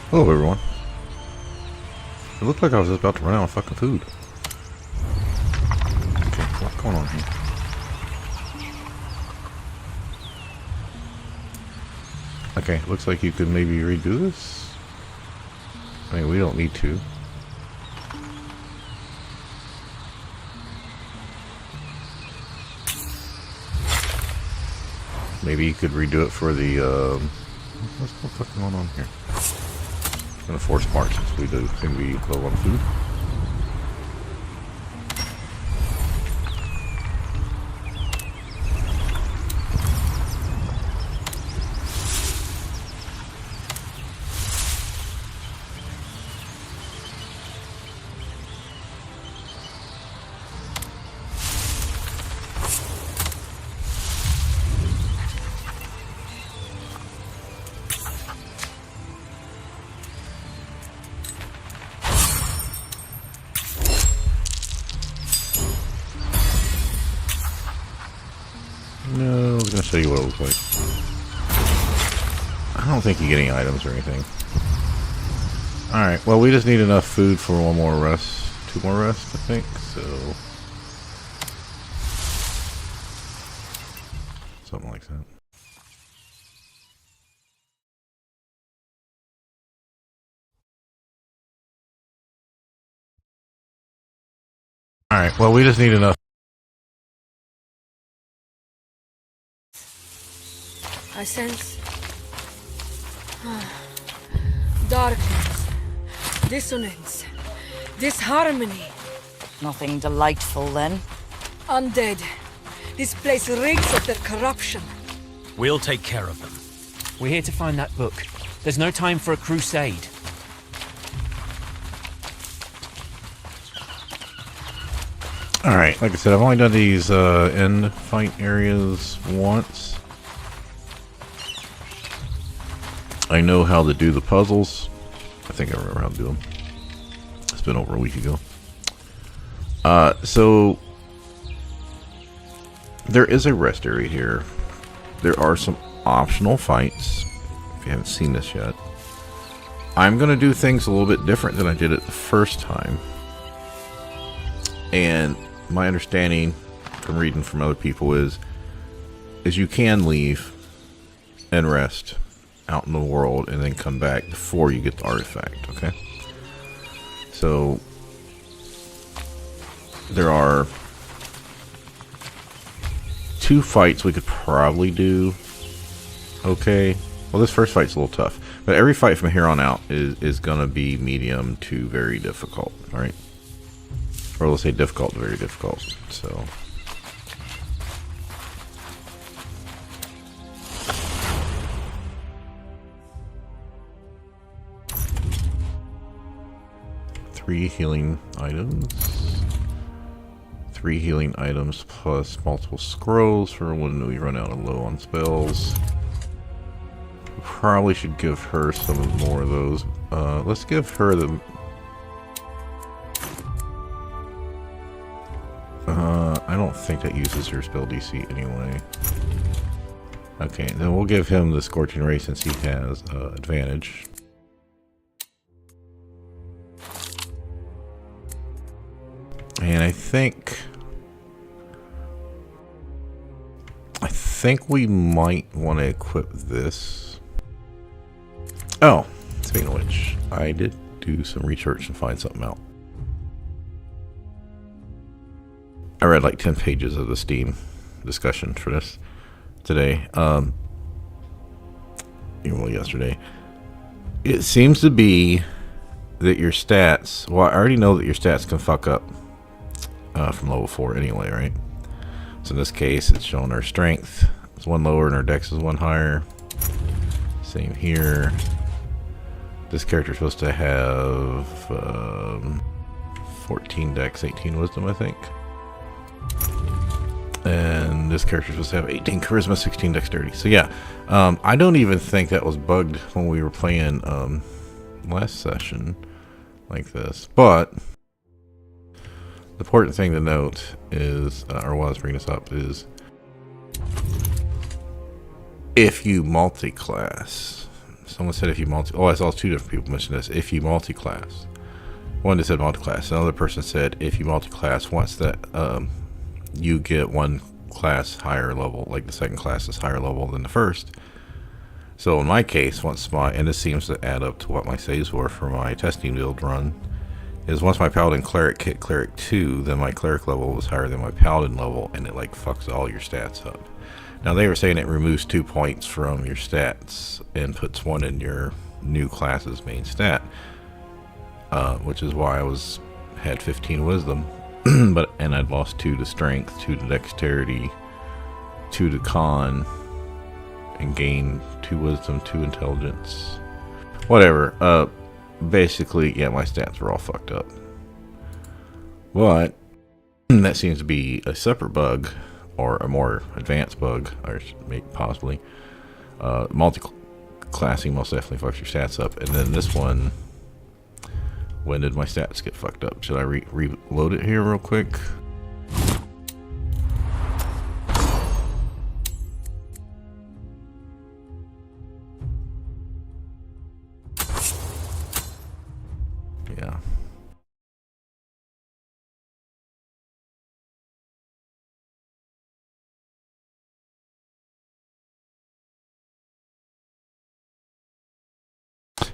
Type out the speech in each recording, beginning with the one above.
Hello everyone. It looked like I was just about to run out of fucking food. Okay, what's going on here? Okay, looks like you could maybe redo this. I mean, we don't need to. Maybe you could redo it for the, what's the fuck going on here? I'm gonna force march since we do seem to be low on food. No, I was gonna show you what it looks like. I don't think you get any items or anything. Alright, well we just need enough food for one more rest. 2 more rests, I think, so... something like that. Alright, well we just need enough. I sense darkness, dissonance, disharmony. Nothing delightful, then. Undead. This place reeks of their corruption. We'll take care of them. We're here to find that book. There's no time for a crusade. Alright, like I said, I've only done these end fight areas once. I know how to do the puzzles. I think I remember how to do them. It's been over a week ago. So there is a rest area here. There are some optional fights. If you haven't seen this yet, I'm going to do things a little bit different than I did it the first time. And my understanding from reading from other people is you can leave and rest out in the world and then come back before you get the artifact, okay? So there are 2 fights we could probably do. Okay, well this first fight's a little tough, but every fight from here on out is gonna be medium to very difficult. All right, or let's say difficult to very difficult. So three healing items plus multiple scrolls for when we run out of low on spells. We probably should give her some more of those. Let's give her the I don't think that uses her spell DC anyway. Okay, then we'll give him the Scorching Ray since he has advantage. And I think we might want to equip this. Oh, speaking of which, I did do some research and find something out. I read like 10 pages of the Steam discussion for this today. Well, yesterday. It seems to be that your stats, well, I already know that your stats can fuck up from level 4 anyway, right? So in this case, it's showing our strength is 1 lower and our dex is 1 higher. Same here. This character's supposed to have 14 dex, 18 wisdom, I think. And this character's supposed to have 18 charisma, 16 dexterity. So yeah, I don't even think that was bugged when we were playing last session like this. But the important thing to note is, or while I was bringing this up, is if you multi-class. Someone said if you multi... Oh, I saw two different people mention this. If you multi-class. One that said multi-class. Another person said if you multi-class, once that you get one class higher level, like the second class is higher level than the first. So in my case, once my... And this seems to add up to what my saves were for my testing build run. Is once my Paladin Cleric hit Cleric 2, then my Cleric level was higher than my Paladin level, and it like fucks all your stats up. Now they were saying it removes 2 points from your stats and puts 1 in your new class's main stat, which is why I had 15 wisdom, and I'd lost 2 to strength, 2 to dexterity, 2 to con, and gained 2 wisdom, 2 intelligence, whatever. Basically, yeah, my stats were all fucked up. But that seems to be a separate bug, or a more advanced bug, or possibly. Multi-classing most definitely fucks your stats up. And then this one, when did my stats get fucked up? Should I reload it here real quick? Yeah.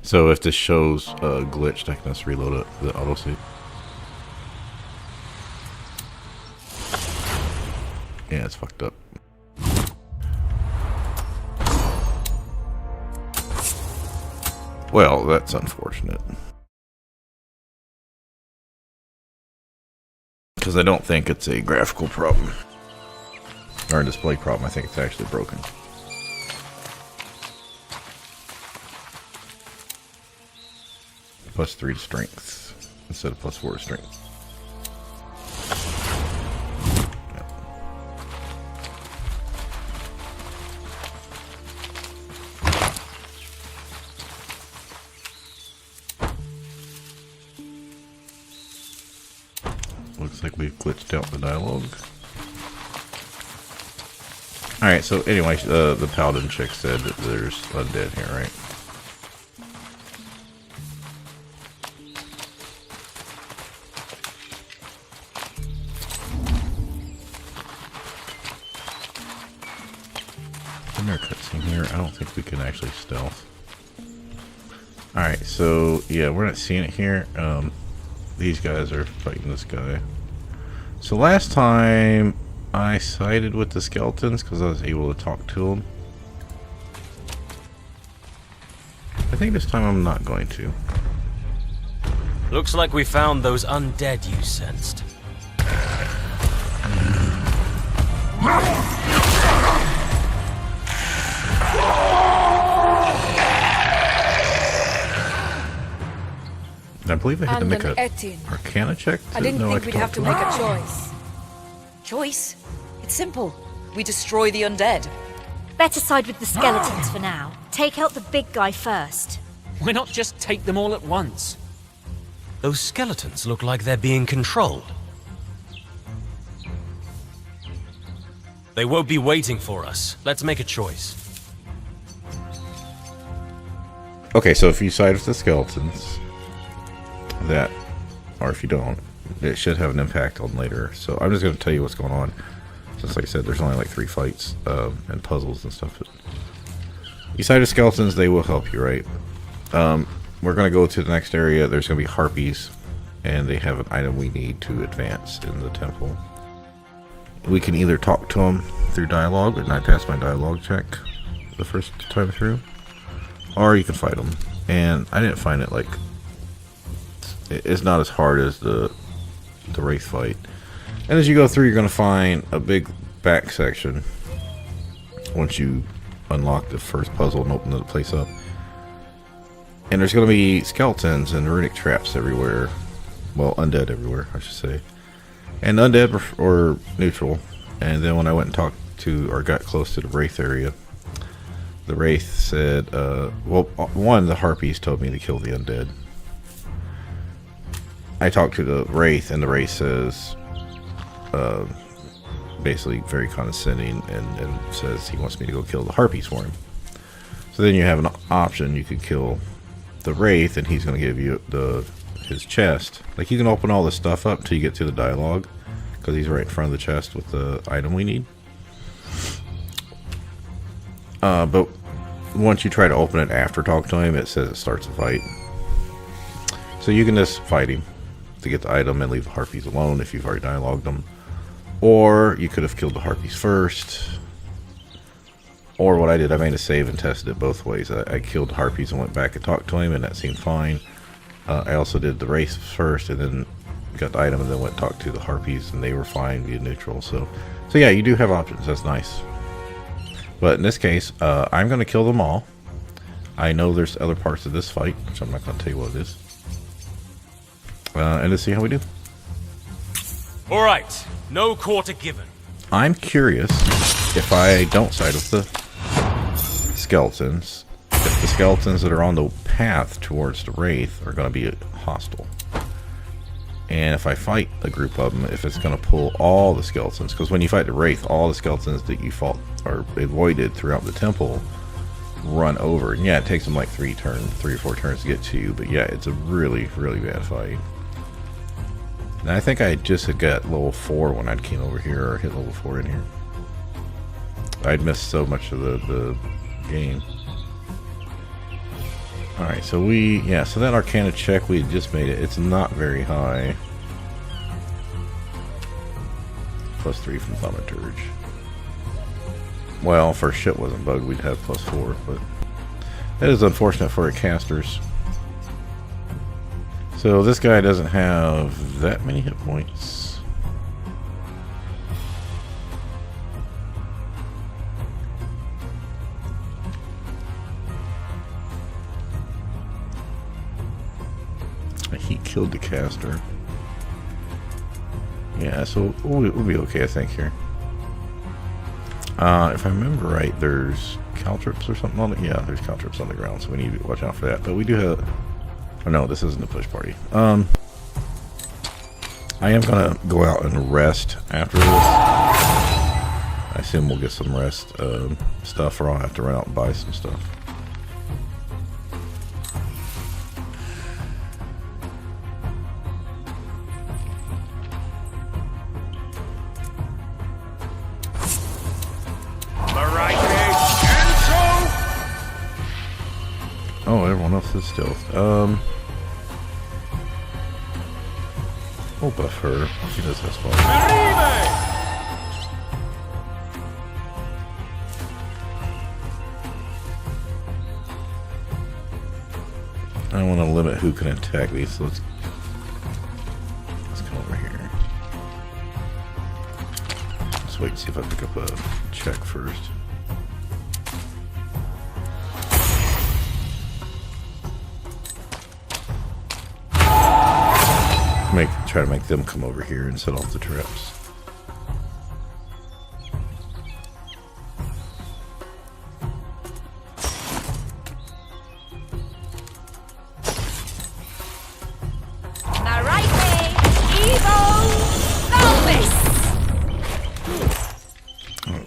So if this shows glitched, I can just reload it, the autosave. Yeah, it's fucked up. Well, that's unfortunate. Because I don't think it's a graphical problem. Or a display problem, I think it's actually broken. +3 to strength instead of +4 to strength. Yep. Looks like we've glitched out the dialogue. Alright, so anyway, the paladin chick said that there's undead here, right? Cutscene here. I don't think we can actually stealth. Alright, so yeah, we're not seeing it here. These guys are fighting this guy. So last time I sided with the skeletons because I was able to talk to them. I think this time I'm not going to. Looks like we found those undead you sensed. I believe I had to make a Etienne. Arcana check. I didn't think we'd have to make a choice. Choice? It's simple. We destroy the undead. Better side with the skeletons for now. Take out the big guy first. Why not just take them all at once? Those skeletons look like they're being controlled. They won't be waiting for us. Let's make a choice. Okay, so if you side with the skeletons, that, or if you don't, it should have an impact on later. So I'm just going to tell you what's going on. Since, like I said, there's only like 3 fights and puzzles and stuff. You side with skeletons, they will help you, right? We're going to go to the next area. There's going to be harpies, and they have an item we need to advance in the temple. We can either talk to them through dialogue, and I passed my dialogue check the first time through, or you can fight them. And I didn't find it like... It's not as hard as the Wraith fight. And as you go through, you're going to find a big back section once you unlock the first puzzle and open the place up. And there's going to be skeletons and runic traps everywhere. Well, undead everywhere, I should say. And undead or neutral. And then when I went and talked to, or got close to the Wraith area, the Wraith said, well, one, the harpies told me to kill the undead. I talked to the Wraith, and the Wraith says, basically very condescending, and says he wants me to go kill the harpies for him. So then you have an option. You could kill the Wraith, and he's going to give you his chest. Like, you can open all this stuff up until you get to the dialogue, because he's right in front of the chest with the item we need. But once you try to open it after talking to him, it says it starts a fight. So you can just fight him to get the item and leave the Harpies alone if you've already dialogued them. Or you could have killed the Harpies first. Or what I did, I made a save and tested it both ways. I killed the Harpies and went back and talked to him, and that seemed fine. I also did the race first, and then got the item, and then went and talked to the Harpies, and they were fine via neutral. So yeah, you do have options. That's nice. But in this case, I'm going to kill them all. I know there's other parts of this fight, which I'm not going to tell you what it is. And let's see how we do. All right, no quarter given. I'm curious if I don't side with the skeletons, if the skeletons that are on the path towards the Wraith are going to be hostile. And if I fight a group of them, if it's going to pull all the skeletons. Because when you fight the Wraith, all the skeletons that you fought or avoided throughout the temple run over. And yeah, it takes them like 3 or 4 turns to get to you. But yeah, it's a really, really bad fight. And I think I just had got level 4 when I came over here, or hit level 4 in here. I'd missed so much of the game. Alright, so so that Arcana check, we had just made it. It's not very high. +3 from Thaumaturge. Well, if our shit wasn't bugged, we'd have +4, but that is unfortunate for our casters. So this guy doesn't have that many hit points. He killed the caster. Yeah, so we'll be okay, I think, here. If I remember right, there's caltrips or something on it. Yeah, there's caltrips on the ground, so we need to watch out for that. But we do have... Oh no, this isn't a push party. I am gonna go out and rest after this. I assume we'll get some rest stuff, or I'll have to run out and buy some stuff. Oh, everyone else is stealth. We'll buff her. She does have spot. I want to limit who can attack these, so let's come over here. Let's wait and see if I pick up a check first. Try to make them come over here and set off the traps.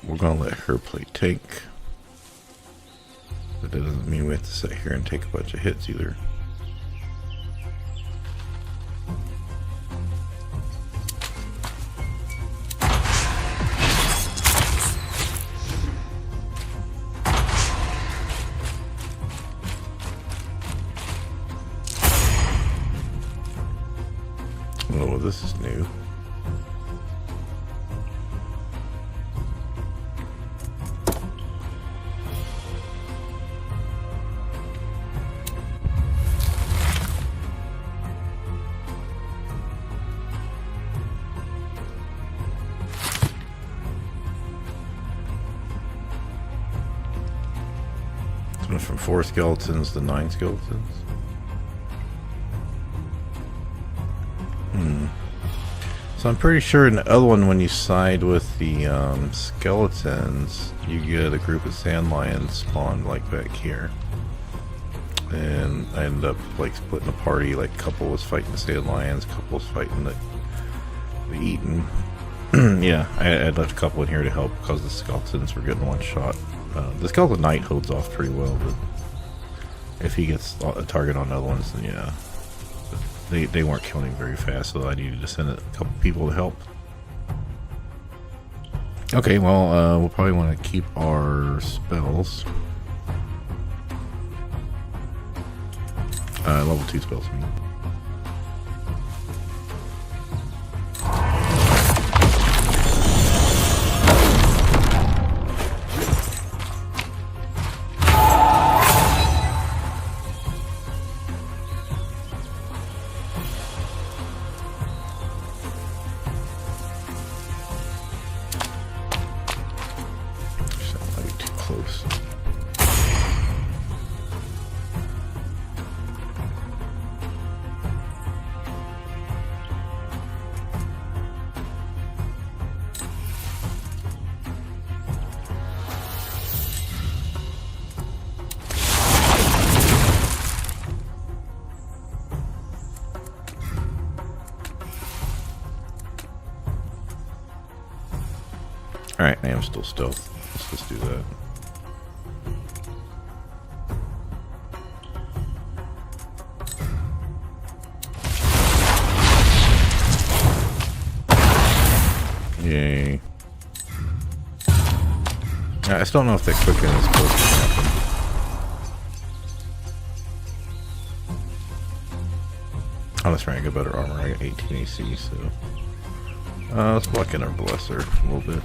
We're gonna let her play tank, but that doesn't mean we have to sit here and take a bunch of hits either. Oh, this is new. It went from 4 skeletons to 9 skeletons. So I'm pretty sure in the other one, when you side with the skeletons, you get a group of sand lions spawned like back here. And I ended up like splitting the party. Like a couple was fighting the sand lions, a couple was fighting the Eaten. Yeah, I left a couple in here to help because the skeletons were getting one shot. The Skeleton Knight holds off pretty well, but if he gets a target on other ones, then yeah. They weren't killing him very fast, so I needed to send a couple people to help. Okay, well, we'll probably want to keep our spells. Level 2 spells, I mean. Alright, I am still stealth. Let's just do that. Yay. I still don't know if that quicken is supposed to happen. Oh, that's right, I got better armor. I got 18 AC, so... let's block in our Blesser a little bit.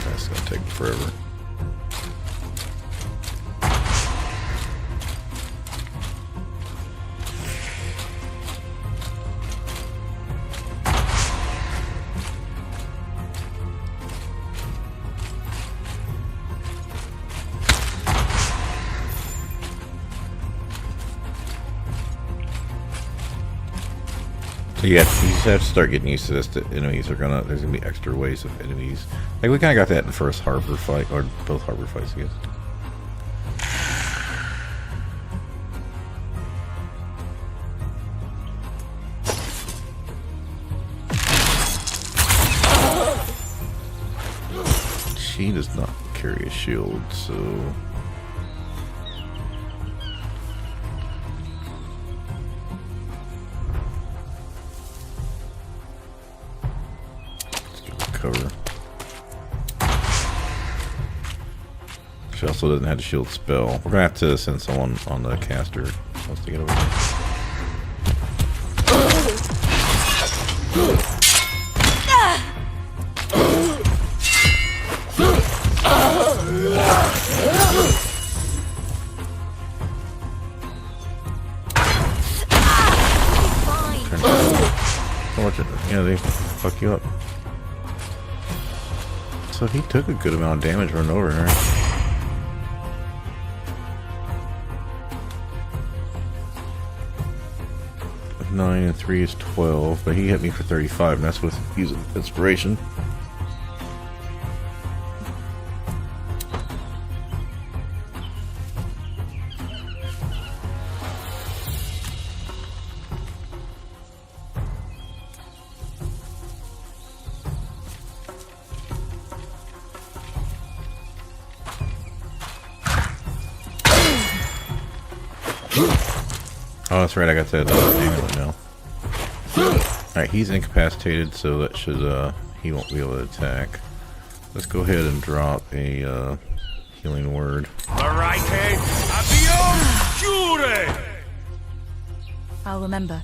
That's gonna take forever. So yeah, you just have to start getting used to this. That enemies are there's gonna be extra waves of enemies. Like we kind of got that in the first harbor fight, or both harbor fights, I guess. She does not carry a shield, so. Cover. She also doesn't have a shield spell. We're gonna have to send someone on the caster wants to get over here. Yeah, they fuck you up. So he took a good amount of damage running over her. With 9 and 3 is 12, but he hit me for 35, and that's with using inspiration. Oh, that's right, I got that amulet now. Alright, he's incapacitated, so that should, he won't be able to attack. Let's go ahead and drop a, healing word. I'll remember.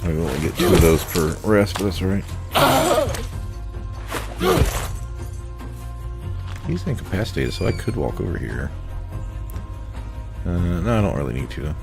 We only get 2 of those per rest, but that's alright. He's incapacitated, so I could walk over here. No, I don't really need to.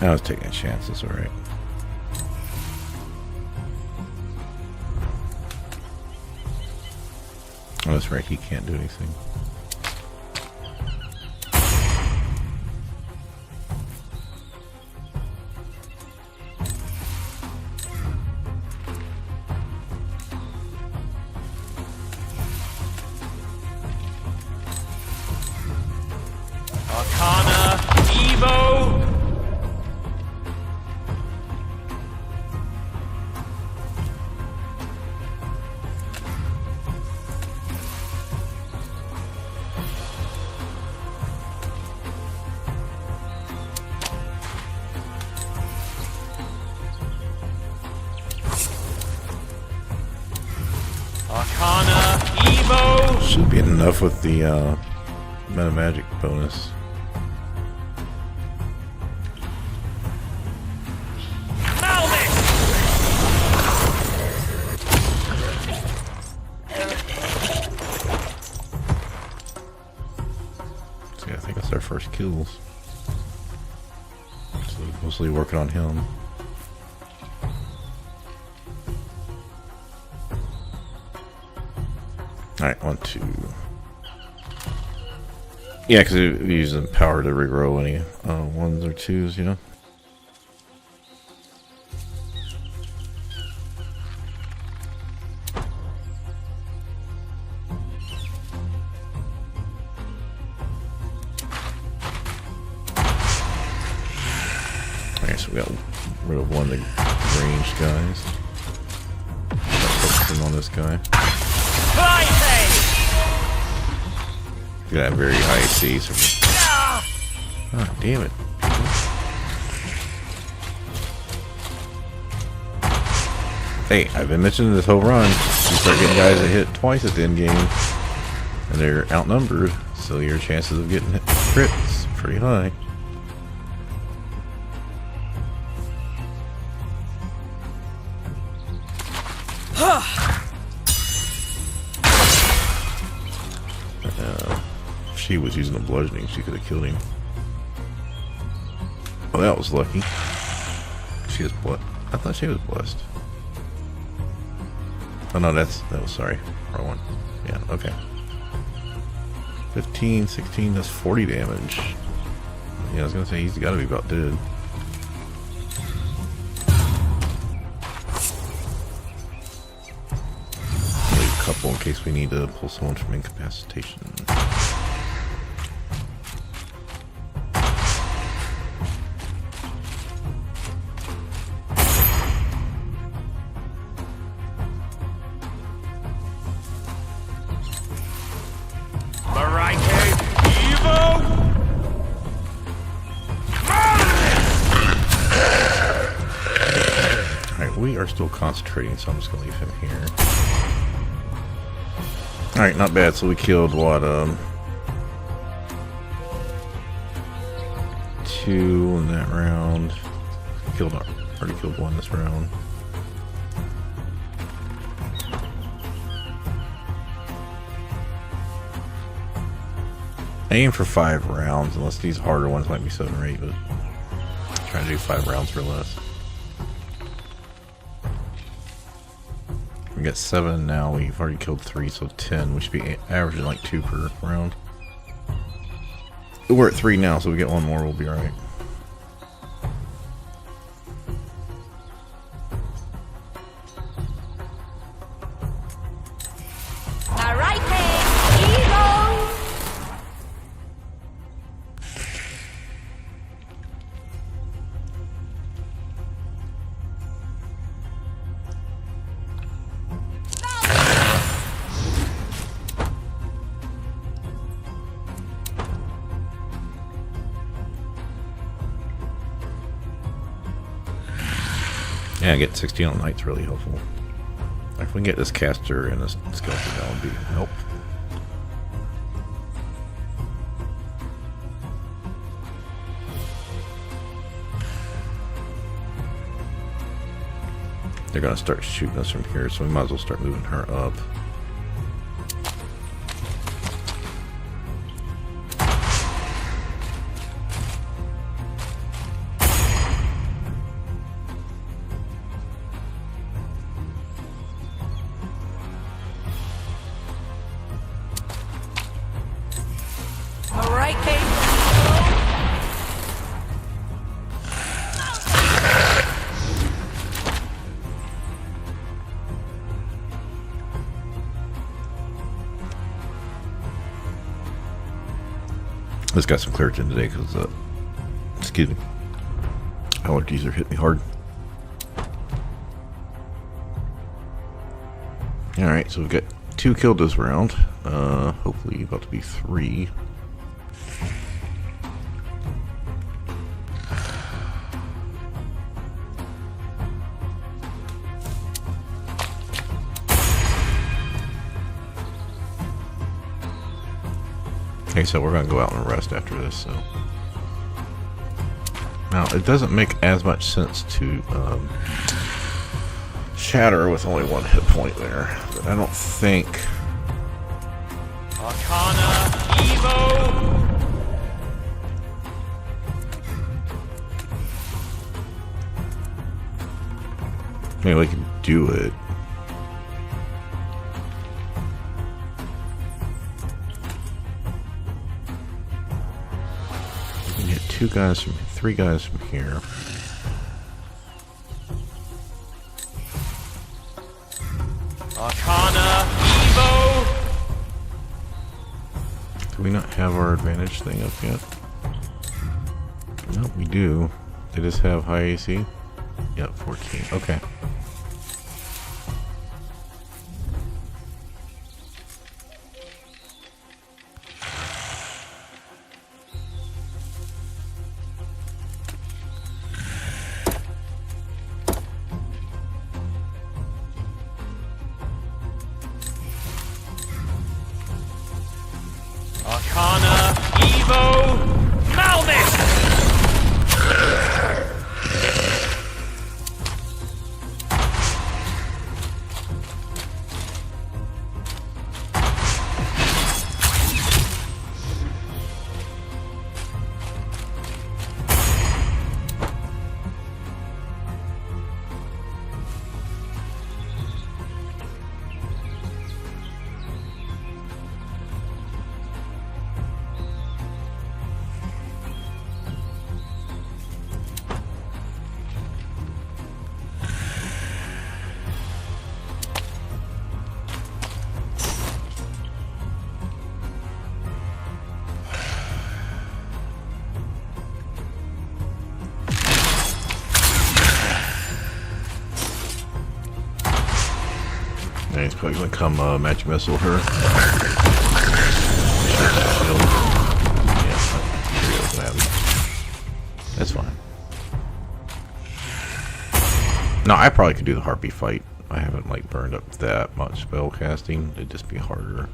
I was taking chances, alright. Oh, that's right, he can't do anything. Arcana, Evo! Arcana, Evo! Should be enough with the meta magic bonus. See, I think that's our first kills. So mostly working on him. Alright, 1, 2. Yeah, because it uses power to regrow any ones or twos, you know? Okay, so we got rid of one of the ranged guys. Focusing on this guy. You got very high AC, so ah, damn it. Hey, I've been mentioning this whole run. You start getting guys that hit twice at the end game, and they're outnumbered, so your chances of getting hit crits pretty high. She was using the bludgeoning, she could have killed him. Oh, that was lucky. She was I thought she was blessed. Oh no, that was sorry. Wrong one. Yeah, okay. 15, 16, that's 40 damage. Yeah, I was gonna say he's gotta be about dead. Leave a couple in case we need to pull someone from incapacitation. We are still concentrating, so I'm just gonna leave him here. Alright, not bad. So we killed what, 2 in that round. Already killed 1 this round. Aim for 5 rounds, unless these harder ones might be 7 or 8, but I'm trying to do 5 rounds or less. We got 7 now, we've already killed 3, so 10. We should be averaging like 2 per round. We're at 3 now, so we get 1 more, we'll be alright. Yeah, get 16 on Knight's really helpful. If we can get this caster and this skeleton, that would be help. They're gonna start shooting us from here, so we might as well start moving her up. Just got some Claritin today because, excuse me, allergies are hitting me hard. Alright, so we've got 2 killed this round. Hopefully about to be 3. Okay, so we're going to go out and rest after this, so. Now, it doesn't make as much sense to shatter with only 1 hit point there, but I don't think... Arcana Evo! Maybe we can do it. We can hit 2 guys from 3 guys from here. Arcana Evo! Do we not have our advantage thing up yet? No, we do. They just have high AC? Yep, 14. Okay. Arcana Evo! Malvis! Yeah, he's probably gonna come magic missile her. That's fine. No, I probably could do the harpy fight. I haven't like burned up that much spell casting. It'd just be harder.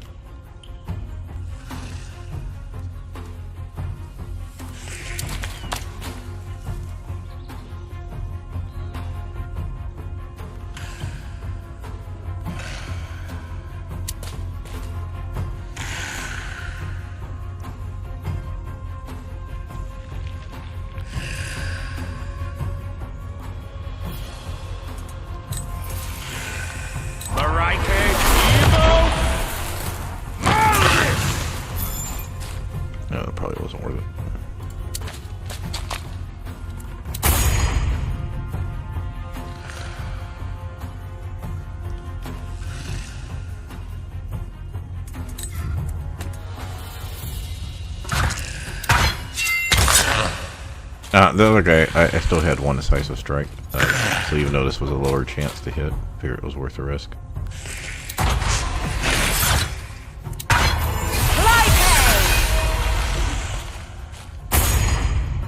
No, that probably wasn't worth it. The other guy, I still had 1 decisive strike, so even though this was a lower chance to hit, I figured it was worth the risk.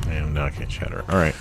And now I can't shatter. Alright.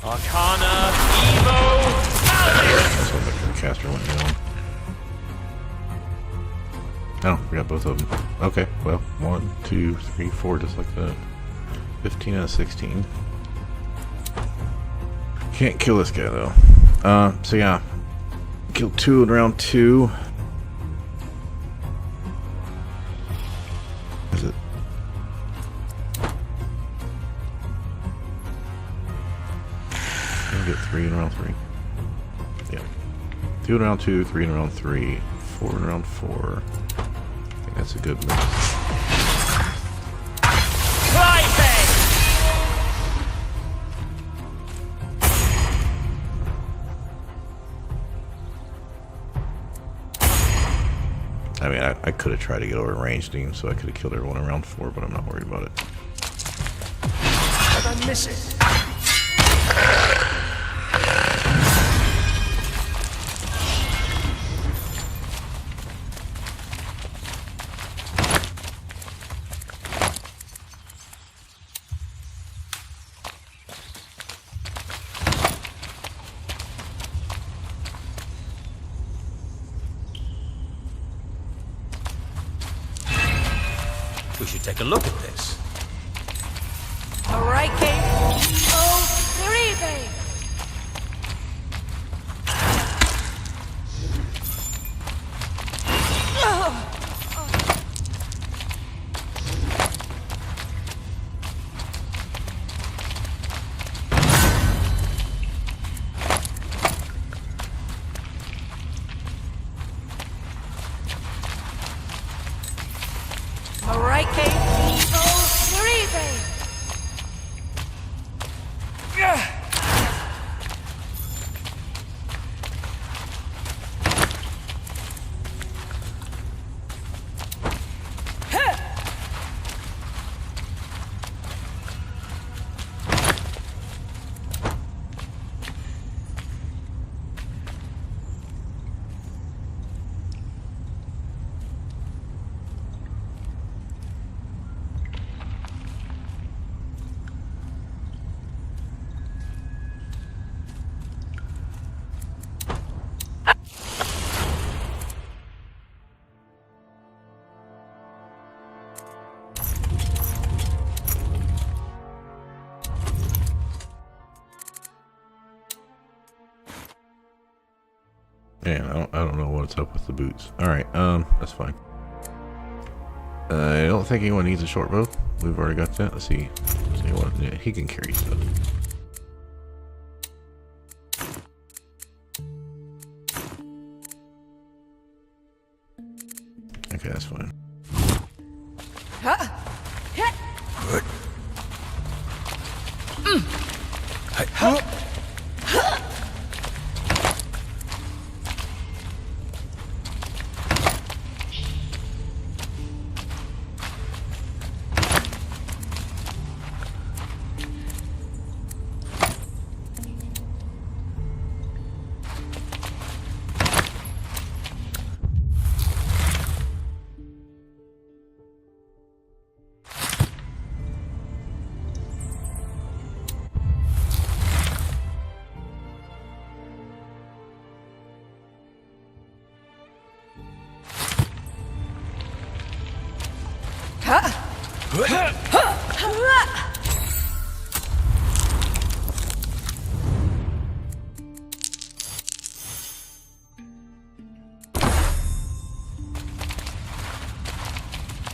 Arcana Evo! That's what the caster went down. Oh, we got both of them. Okay, well, 1, 2, 3, 4, just like that. 15 out of 16. Can't kill this guy though. So yeah, Kill 2 in round 2. Is it? I'll get 3 in round 3. Yeah. 2 in round 2, 3 in round 3, 4 in round 4. I think that's a good mix. I mean, I could have tried to get over range team, so I could have killed everyone in round 4, but I'm not worried about it. Did I miss it? We should take a look at this. All right, Kate. Oh, Caribe! All right, Kate. Oh, Caribe! Yeah, I don't know what's up with the boots. Alright, that's fine. I don't think anyone needs a short bow. We've already got that. Let's see. Yeah, he can carry stuff. Okay, that's fine.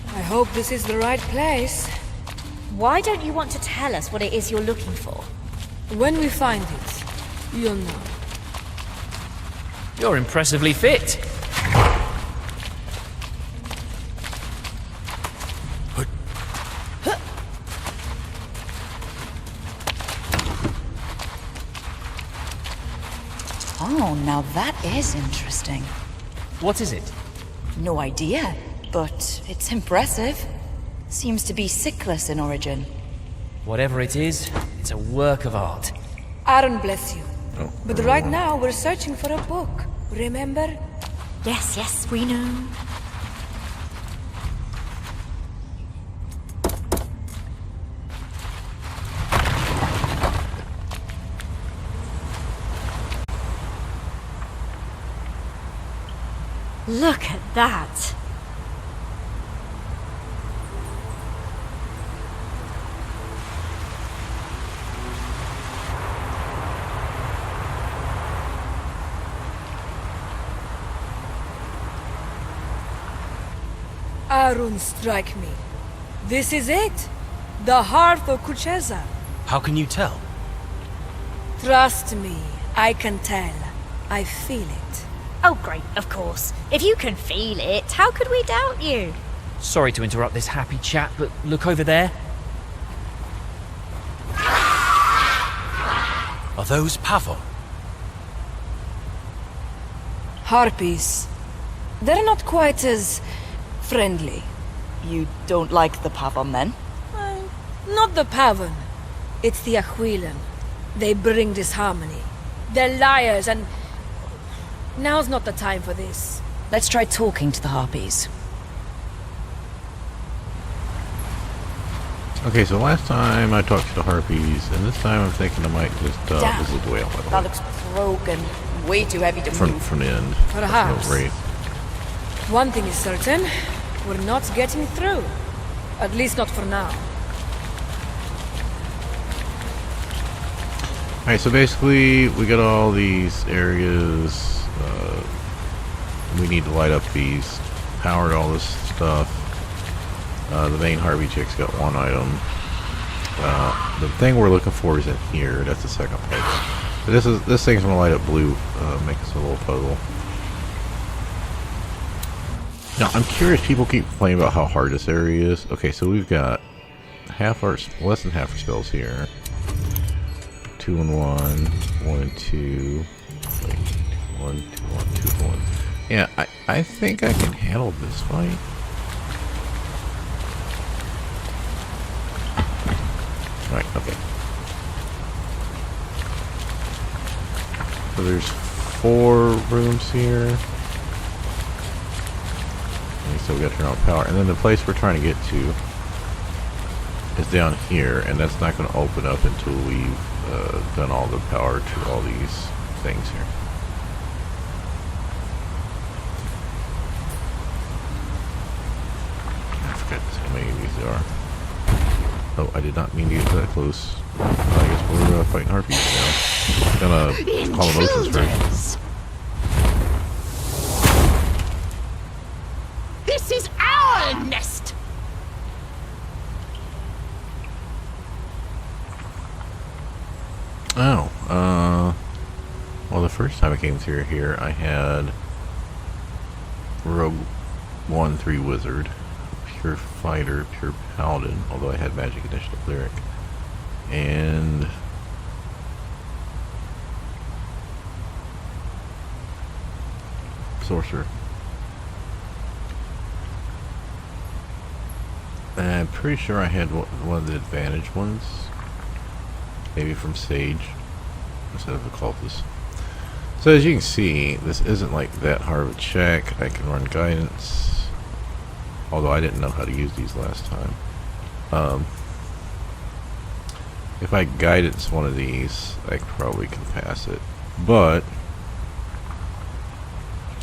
I hope this is the right place. Why don't you want to tell us what it is you're looking for? When we find it, you'll know. You're impressively fit. Oh, now that is interesting. What is it? No idea, but it's impressive. Seems to be sickless in origin. Whatever it is, it's a work of art. Aaron bless you. Oh, But right now we're searching for a book. Remember? Yes, yes, we know. Look at that. Arun, strike me. This is it. The heart of Kucheza. How can you tell? Trust me, I can tell. I feel it. Oh, great, of course. If you can feel it, how could we doubt you? Sorry to interrupt this happy chat, but look over there. Are those pavon? Harpies. They're not quite as friendly. You don't like the pavon then? Not the Pavan. It's the Aquilan. They bring disharmony. They're liars and... Now's not the time for this. Let's try talking to the harpies. Okay, so last time I talked to the harpies, and this time I'm thinking I might just this is the way by the That way. looks broken. Way too heavy to move. From the end. Perhaps. No rate. One thing is certain. We're not getting through. At least not for now. Alright, so basically we got all these areas. We need to light up these, powered all this stuff. The main Harvey chick's got one item. The thing we're looking for is in here. That's the second puzzle. This thing's gonna light up blue. Make us a little puzzle. Now I'm curious. People keep complaining about how hard this area is. Okay, so we've got less than half our spells here. 2 and 1, 1 and 2. Wait, 1, 2, 1, 2, 1. Yeah, I think I can handle this fight. Right, okay. So there's 4 rooms here. And so we got to turn on power. And then the place we're trying to get to is down here, and that's not going to open up until we've done all the power to all these things here. I forget how many of these there are. Oh, I did not mean to get that close. I guess we're fighting harpies now. Gonna call emotions first. This is our nest! Oh, well, the first time I came through here, I had Rogue 1-3 Wizard, Pure Fighter, Pure Paladin, although I had Magic Initiative Cleric, and Sorcerer. And I'm pretty sure I had one of the advantage ones. Maybe from Sage instead of a cultist. So as you can see, this isn't like that hard of a check. I can run guidance, although I didn't know how to use these last time. If I guidance one of these, I probably can pass it. But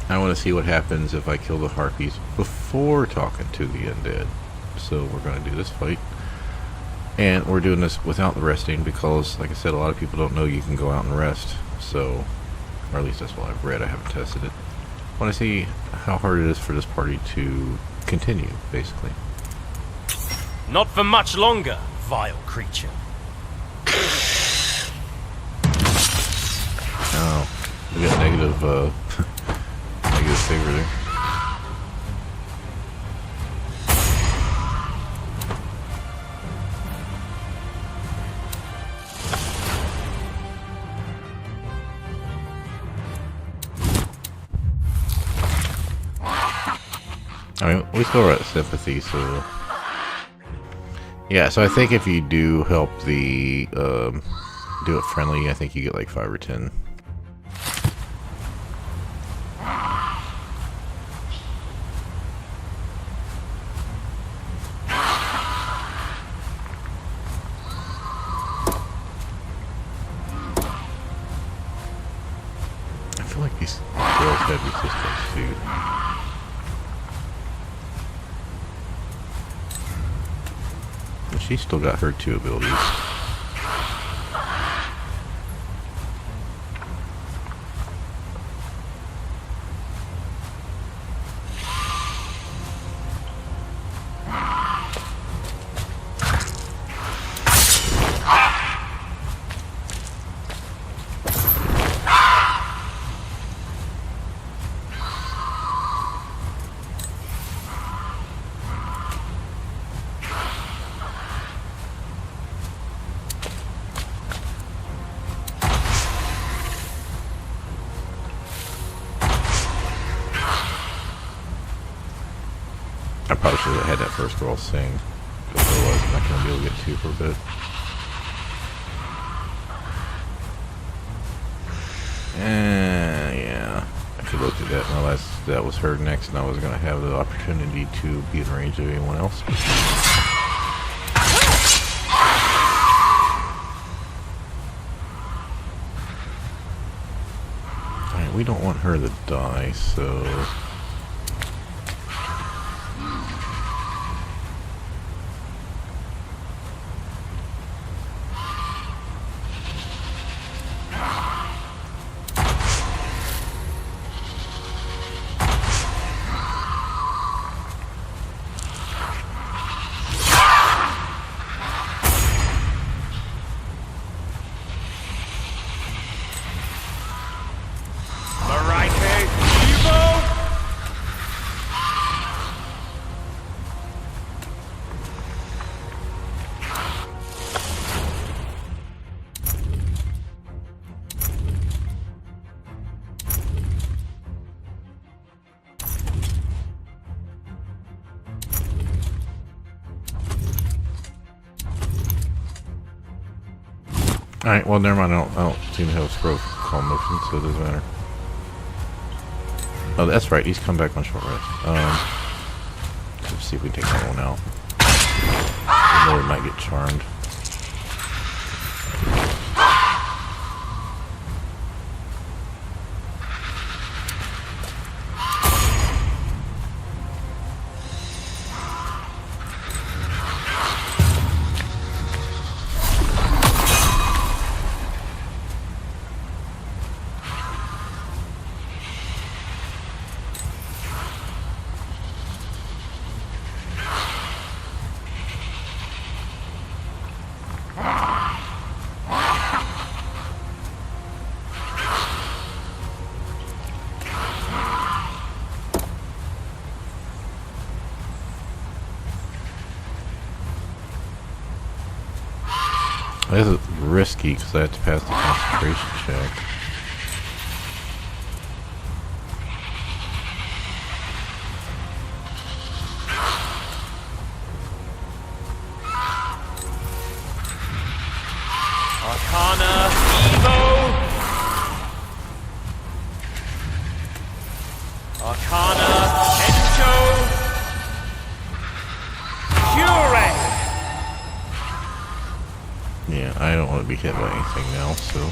I want to see what happens if I kill the harpies before talking to the undead. So we're going to do this fight. And we're doing this without the resting because, like I said, a lot of people don't know you can go out and rest. So, or at least that's what I've read. I haven't tested it. I want to see how hard it is for this party to continue, basically. Not for much longer, vile creature. Oh, we got negative, negative favor there. I mean, we still are at sympathy, so yeah. So I think if you do help the do it friendly, I think you get like 5 or 10. I feel like these girls had resistance too. She's still got her 2 abilities. I probably should have had that first girl sing. Because otherwise I'm not going to be able to get to for a bit. Yeah. I could look at that and realize that was her next, and I was going to have the opportunity to be in range of anyone else. Alright, we don't want her to die, so... Alright, well, never mind. I don't seem to have a scroll calm motion, so it doesn't matter. Oh, that's right. He's come back on short rest. Let's see if we can take that one out. I know we might get charmed. This is risky because I have to pass the concentration check. Arcana, Evo! Arcana, Encho! Cure! Yeah, I don't want to be hit by anything now, so...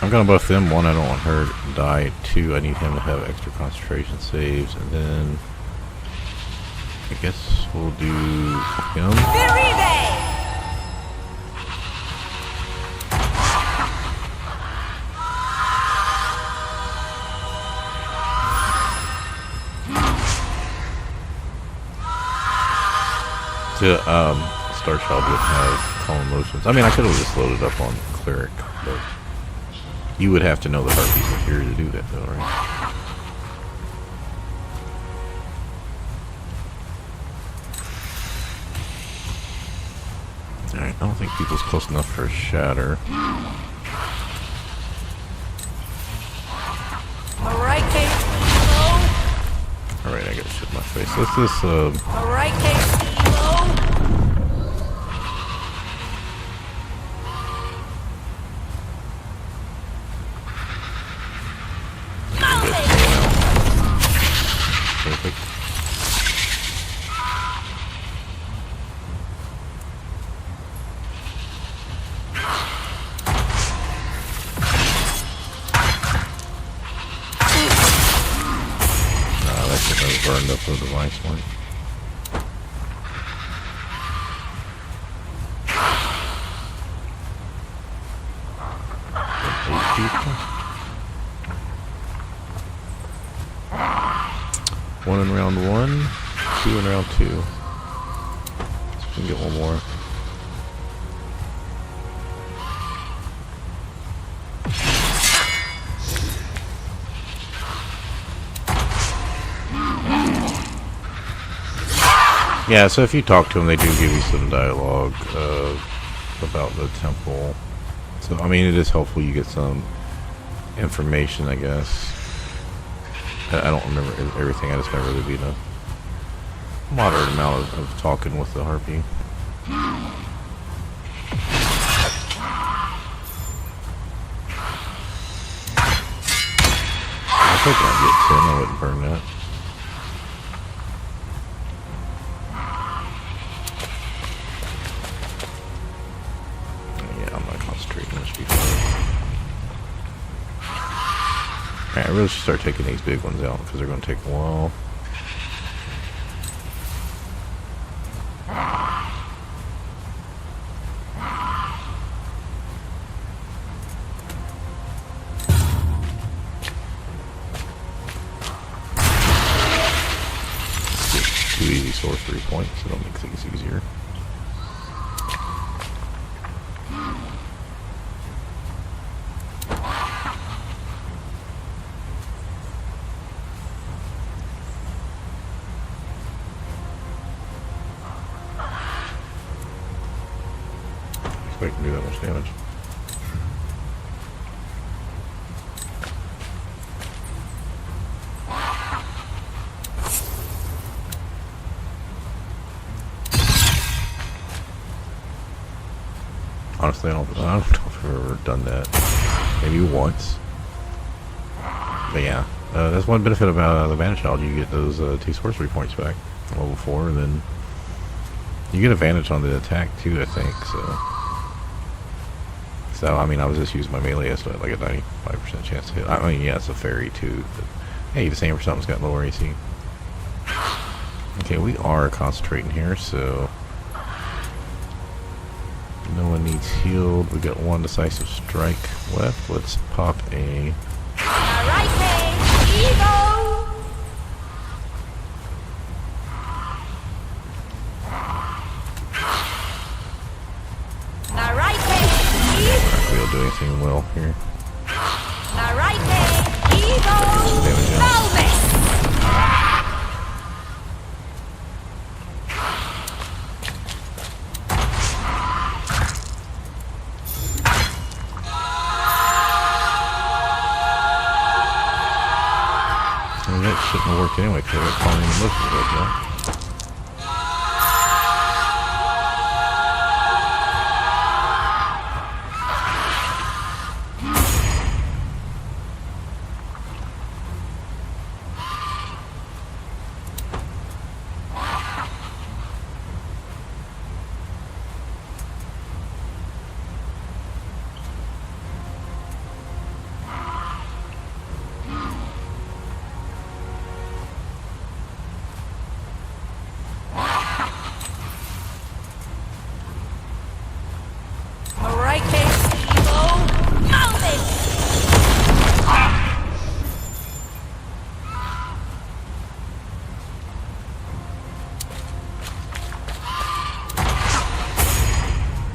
I'm gonna buff them. One, I don't want her to die. Two, I need him to have extra concentration saves. And then I guess we'll do him. Star Child would have calm emotions. I mean, I could have just loaded up on Cleric, but you would have to know the Harpies are here to do that, though, right? Alright, I don't think people's close enough for a shatter. Alright, Kate. Alright, I gotta shit my face. Let's just, Alright, Kate. Perfect. That shit was burned up with the device one. 1 in round 1, 2 in round 2. So we can get one more. Yeah, so if you talk to them, they do give you some dialogue about the temple. So, I mean, it is helpful you get some information, I guess. I don't remember everything, I just remember there being a moderate amount of talking with the harpy. I think I'd get 10, I wouldn't burn that. Alright, I really should start taking these big ones out because they're going to take a while. It's 2 easy sorcery points, so it'll make things easier. I can do that much damage. Honestly, I don't know if I've ever done that. Maybe once. But yeah, that's one benefit about the Vanish Child. You get those 2 sorcery points back at level 4, and then you get advantage on the attack too, I think, So, I mean, I was just using my melee, so I had like a 95% chance to hit. I mean, yeah, it's a fairy too, but hey, the same for something's got lower AC. Okay, we are concentrating here, so no one needs healed. We got 1 decisive strike left. Let's pop a... We'll do anything well here. That shouldn't have worked anyway because I got calling in most of it, yeah.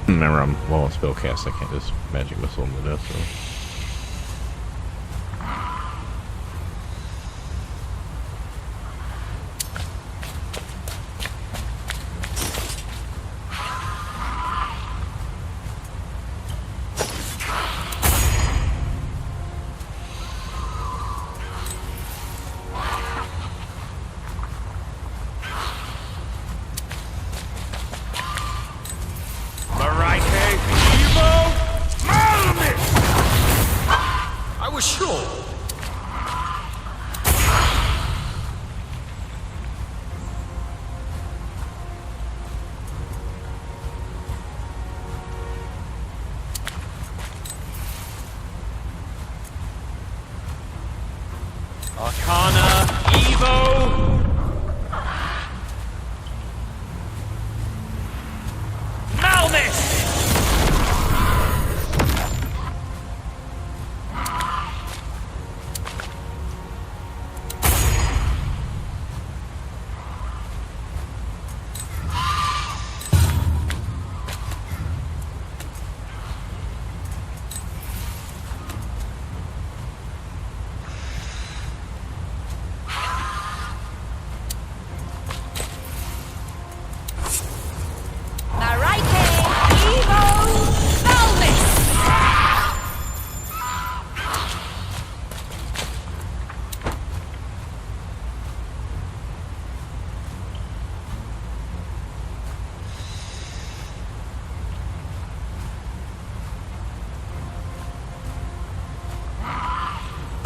Remember, I'm low on spellcast. I can't just magic missile him to death. So. Arcana, Evo! Malmis!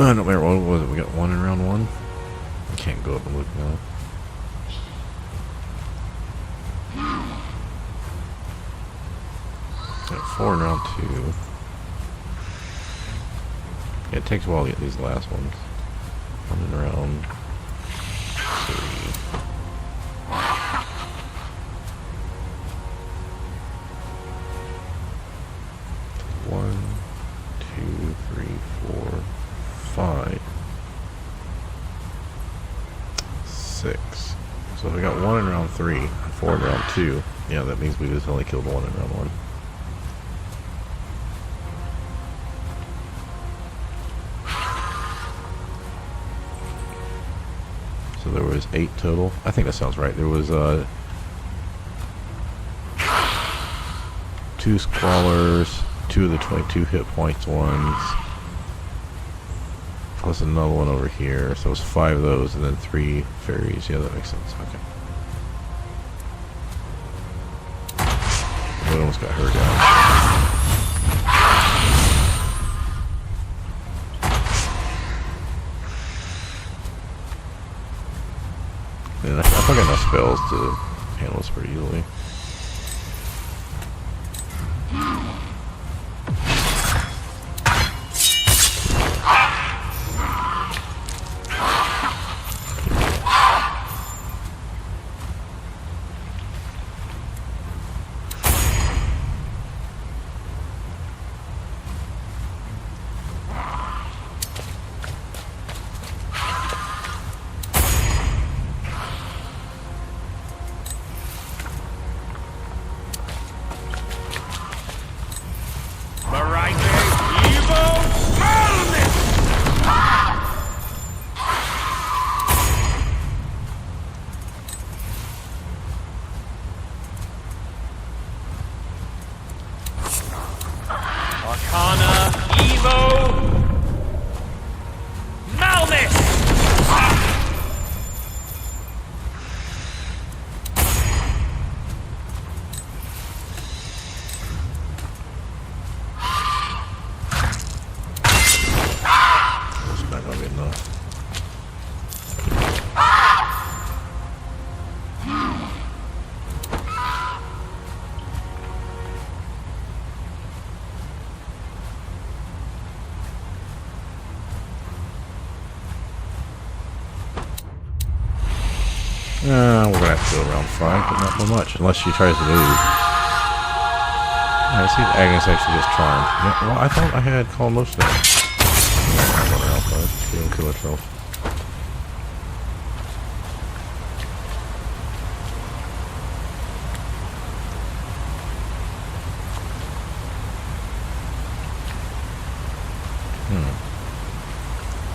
I don't remember, what was it? We got 1 in round 1? I can't go up and look now. Got 4 in round 2. Yeah, it takes a while to get these last ones. 1 in round 3. One, 2, 3, 4, 5, 6. So we got 1 in round 3, 4 in round 2. Yeah, that means we just only killed 1 in round 1. So there was 8 total. I think that sounds right. There was 2 Squallers, 2 of the 22 hit points ones, plus another one over here. So it was 5 of those, and then 3 fairies. Yeah, that makes sense. Okay. We almost got her down. And I've got enough spells to handle this pretty easily. We're gonna have to go around 5, but not by much, unless she tries to move. I see if Agnes actually gets charmed. Yeah, well, I thought I had called most of that. I'm going around 5. She don't kill herself.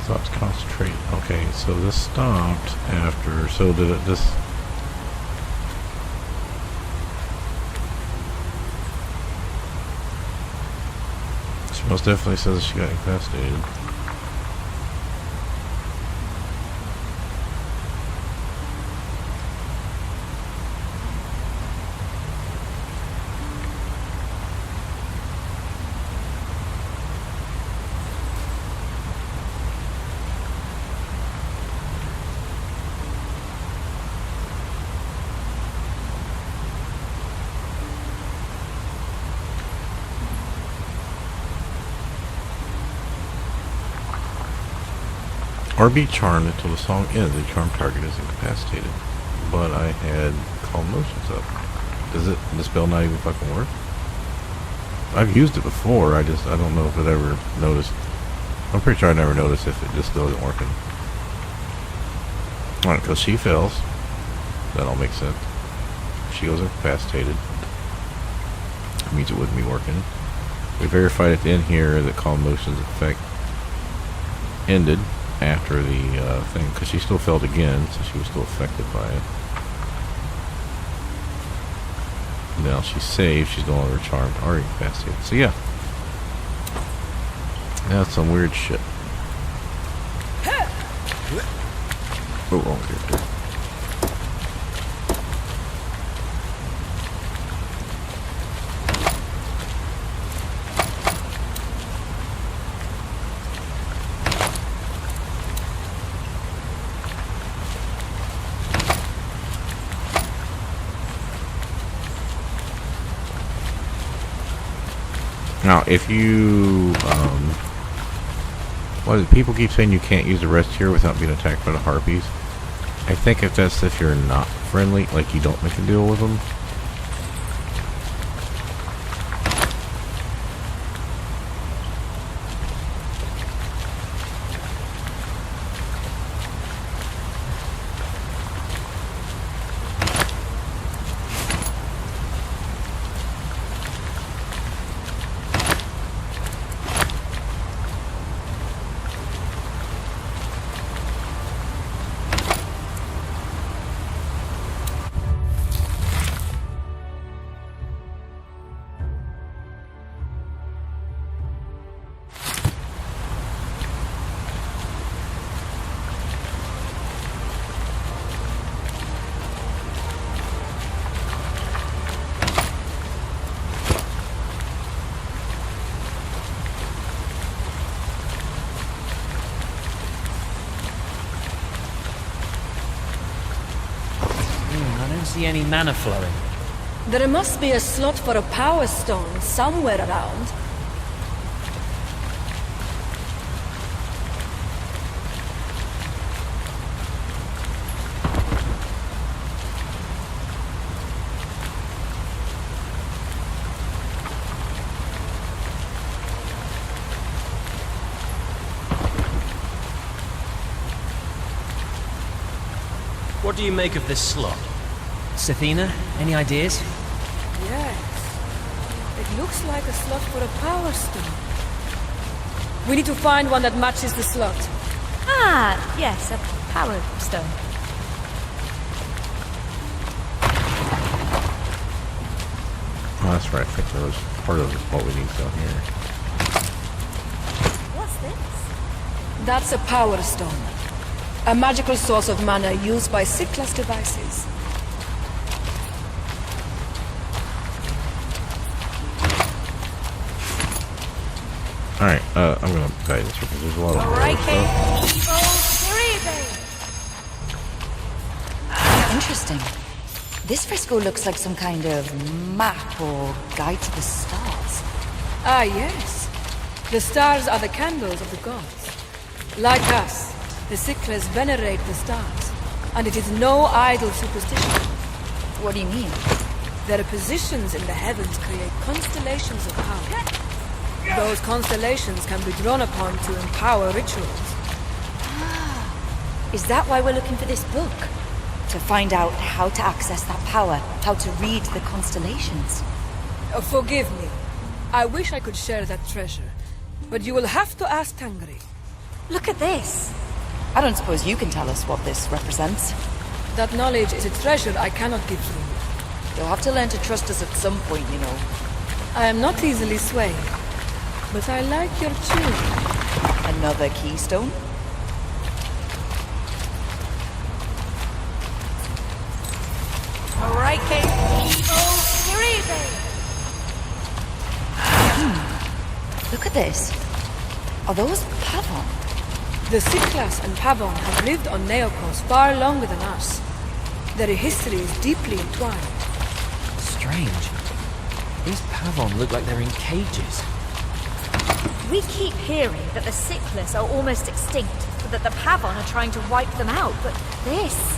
Stops concentrate. Okay, so this stopped after. So did it just? She most definitely says she got incapacitated. Or be charmed until the song ends. The charmed target is incapacitated. But I had calm motions up. Does the spell not even fucking work? I've used it before. I don't know if it ever noticed. I'm pretty sure I never noticed if it just still isn't working. Alright, because she fails. That all makes sense. She goes incapacitated. It means it wouldn't be working. We verified at the end here that calm motions effect ended after the thing, because she still failed again, so she was still affected by it. Now she's saved, she's no longer charmed or incapacitated. So yeah. That's some weird shit. Oh, wrong character. Now, if you, people keep saying you can't use the rest here without being attacked by the harpies. I think if you're not friendly, like you don't make a deal with them. I don't see any mana flowing. There must be a slot for a power stone somewhere around. What do you make of this slot? Sathina, any ideas? Yes. It looks like a slot for a power stone. We need to find one that matches the slot. Ah, yes, a power stone. Oh, that's right. I think that was part of what we need down here. What's this? That's a power stone. A magical source of mana used by Sicklas devices. Alright, I'm gonna guide this because there's a lot of Interesting. This fresco looks like some kind of map or guide to the stars. Ah, yes. The stars are the candles of the gods. Like us, the Sicklas venerate the stars, and it is no idle superstition. What do you mean? Their positions in the heavens create constellations of power. Those constellations can be drawn upon to empower rituals. Is that why we're looking for this book? To find out how to access that power, how to read the constellations. Forgive me. I wish I could share that treasure, but you will have to ask Tangri. Look at this. I don't suppose you can tell us what this represents. That knowledge is a treasure I cannot give you. You'll have to learn to trust us at some point, you know. I am not easily swayed, but I like your tune. Another keystone? Look at this. Are those Pavon? The Sicklas and Pavon have lived on Neokos far longer than us. Their history is deeply entwined. Strange. These Pavon look like they're in cages. We keep hearing that the Sicklas are almost extinct, but that the Pavon are trying to wipe them out, but this...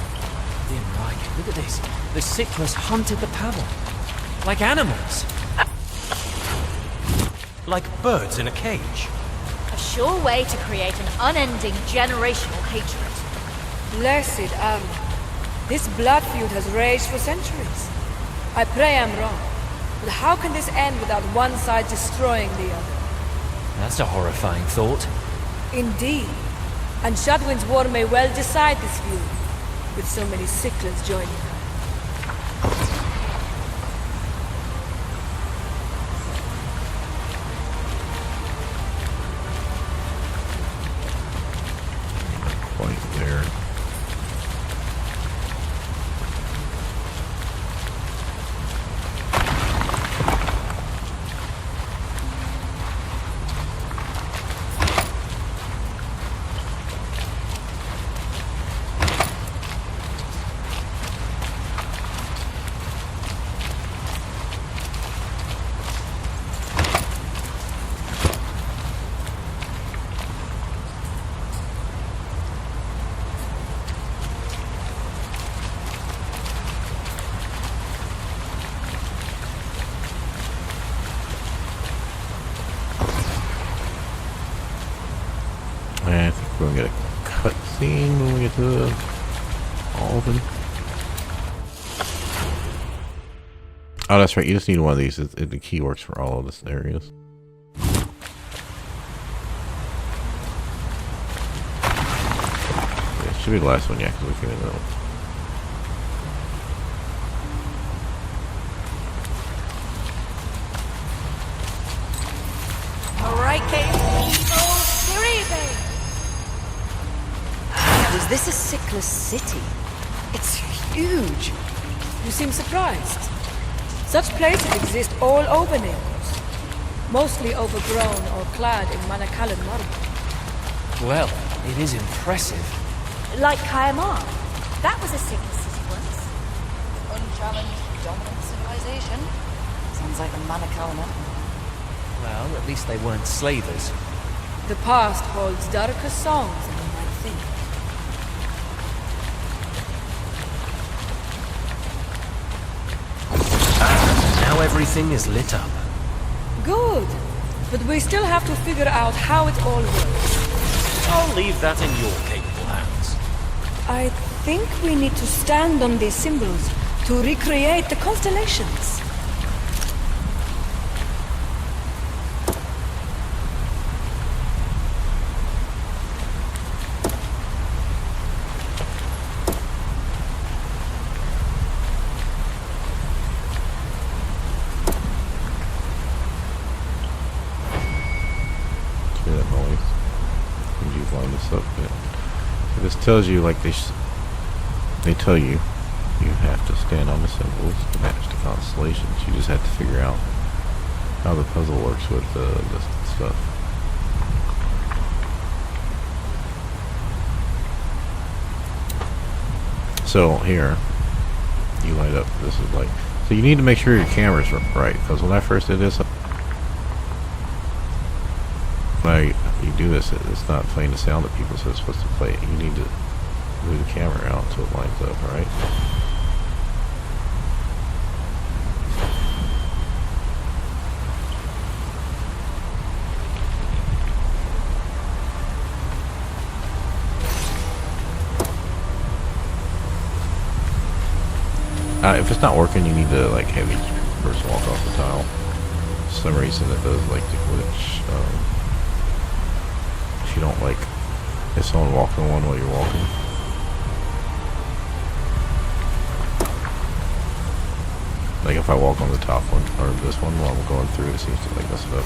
Damn right. Look at this. The Sicklas hunted the Pavon. Like animals. Like birds in a cage. A sure way to create an unending generational hatred. Blessed Aru. This blood feud has raged for centuries. I pray I'm wrong, but how can this end without one side destroying the other? That's a horrifying thought. Indeed. And Shadwin's war may well decide this feud, with so many Sicklas joining her. Quite there. we're gonna get a cutscene when we get to the Alden. Oh, that's right. You just need one of these. The key works for all of this areas. Yeah, it should be the last one, yeah, because we came in the middle. Was this a Sickless city? It's huge. You seem surprised. Such places exist all over Naples. Mostly overgrown or clad in Manacalon marble. Well, it is impressive. Like Kayamar. That was a Sickless city once. Unchallenged, dominant civilization. Sounds like the Manacalon Empire. Well, at least they weren't slavers. The past holds darker songs than you might think. Now everything is lit up. Good. But we still have to figure out how it all works. I'll leave that in your capable hands. I think we need to stand on these symbols to recreate the constellations. This tells you, like, they tell you have to stand on the symbols to match the constellations. You just have to figure out how the puzzle works with this stuff. So here, you light up. This is like, so you need to make sure your cameras are right, because when I first did this, when you do this, it's not playing the sound that people say it's supposed to play. You need to move the camera out so it lines up, right? If it's not working, you need to like have each person walk off the tile. For some reason it does like the glitch. If you don't like, if someone walking one while you're walking. Like if I walk on the top one, or this one while I'm going through, it seems to like mess it up.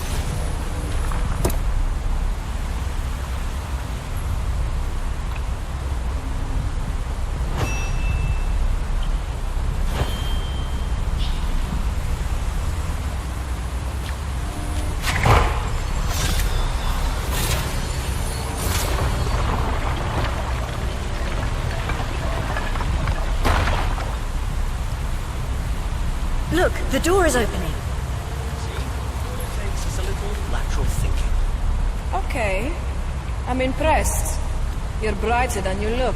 Look, the door is opening. See? All it takes is a little lateral thinking. Okay. I'm impressed. You're brighter than you look.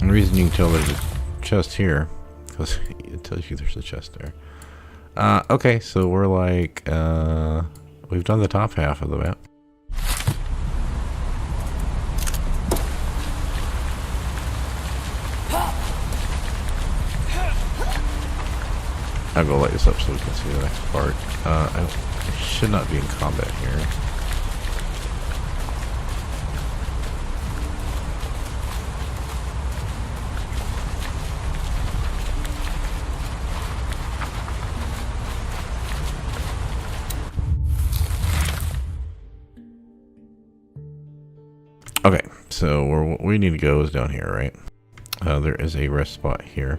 And the reason you can tell there's a chest here, because it tells you there's a chest there. Okay, so we're like, we've done the top half of the map. I'll go light this up so we can see the next part. I should not be in combat here. Okay, so where we need to go is down here, right? There is a rest spot here.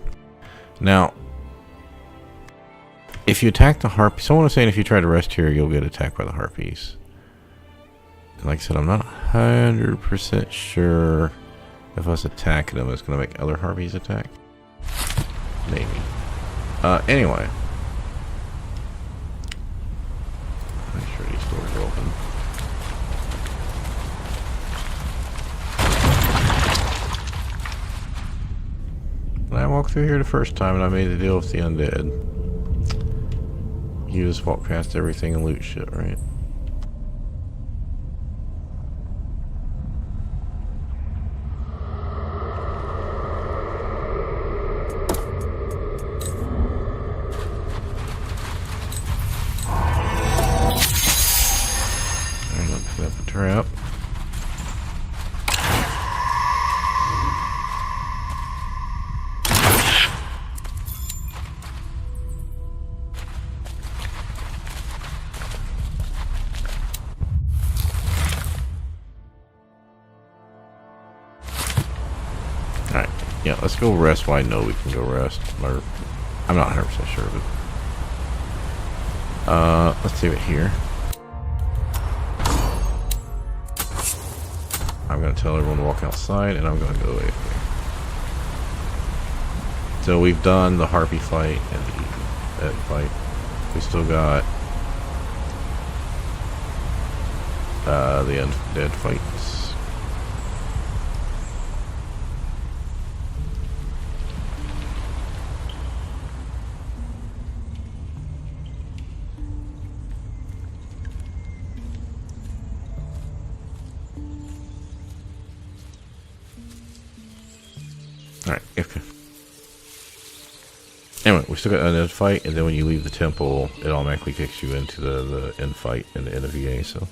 Now, if you attack the harpy, someone was saying if you try to rest here, you'll get attacked by the harpies. And like I said, I'm not 100% sure if us attacking them is going to make other harpies attack. Maybe. Anyway. Make sure these doors are open. When I walked through here the first time and I made the deal with the undead, You just walk past everything and loot shit, right? Alright, let's set up a trap. Alright, yeah, let's go rest. Well, I know we can go rest. Or, I'm not 100% sure, but... let's save it here. I'm going to tell everyone to walk outside, and I'm going to go away. So we've done the Harpy fight and the Ed fight. We still got... the Undead fights. Alright, okay. Anyway, we still got an end fight, and then when you leave the temple, it automatically kicks you into the end fight and the end of VA, so...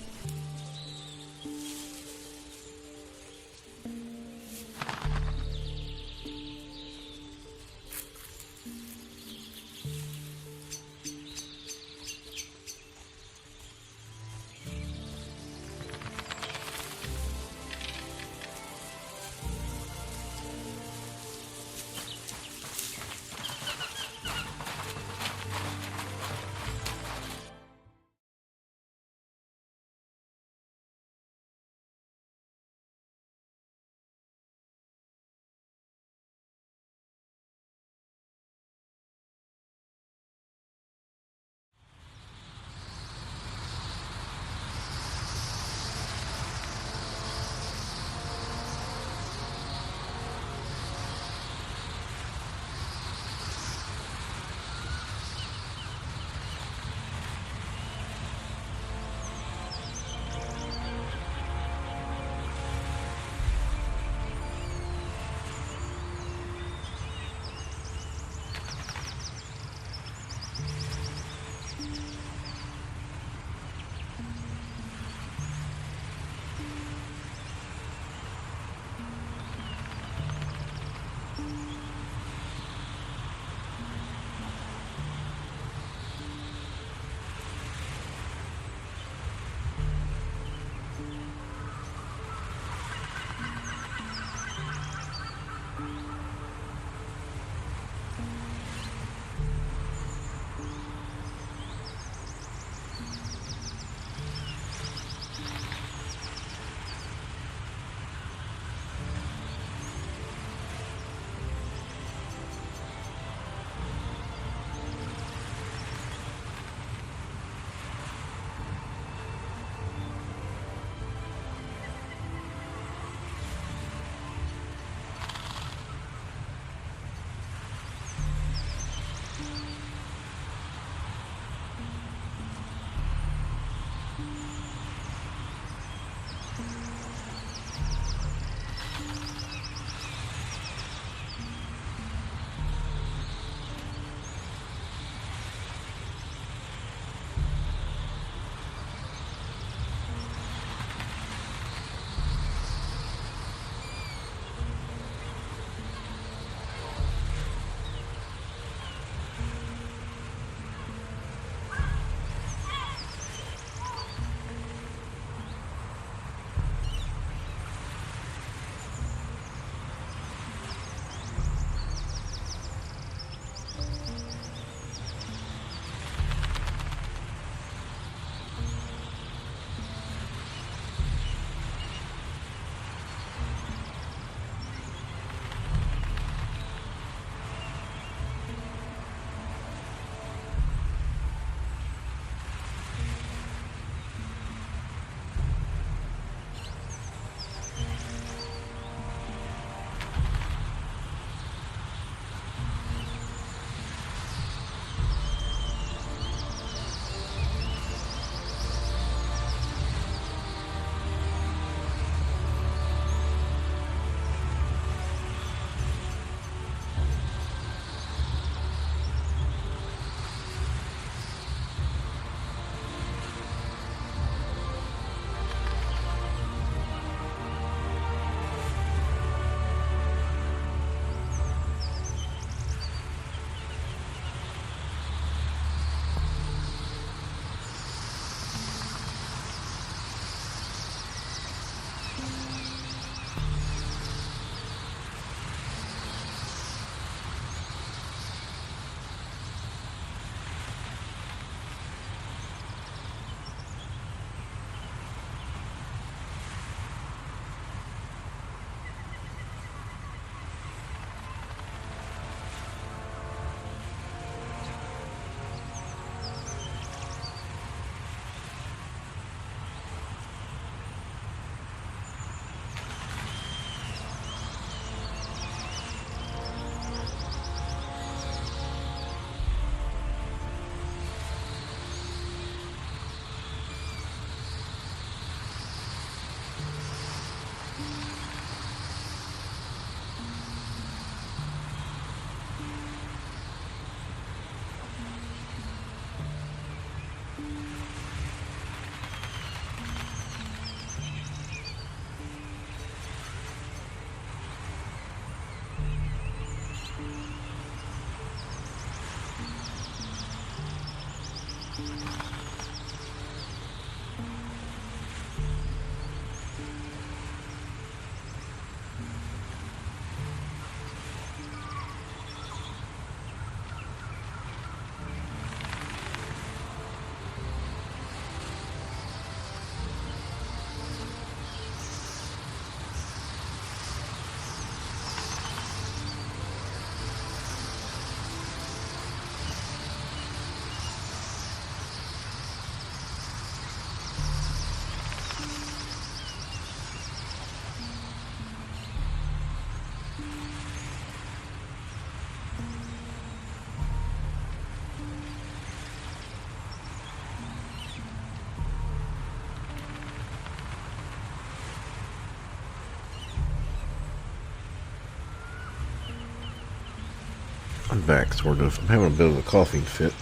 I'm back, sort of. I'm having a bit of a coughing fit.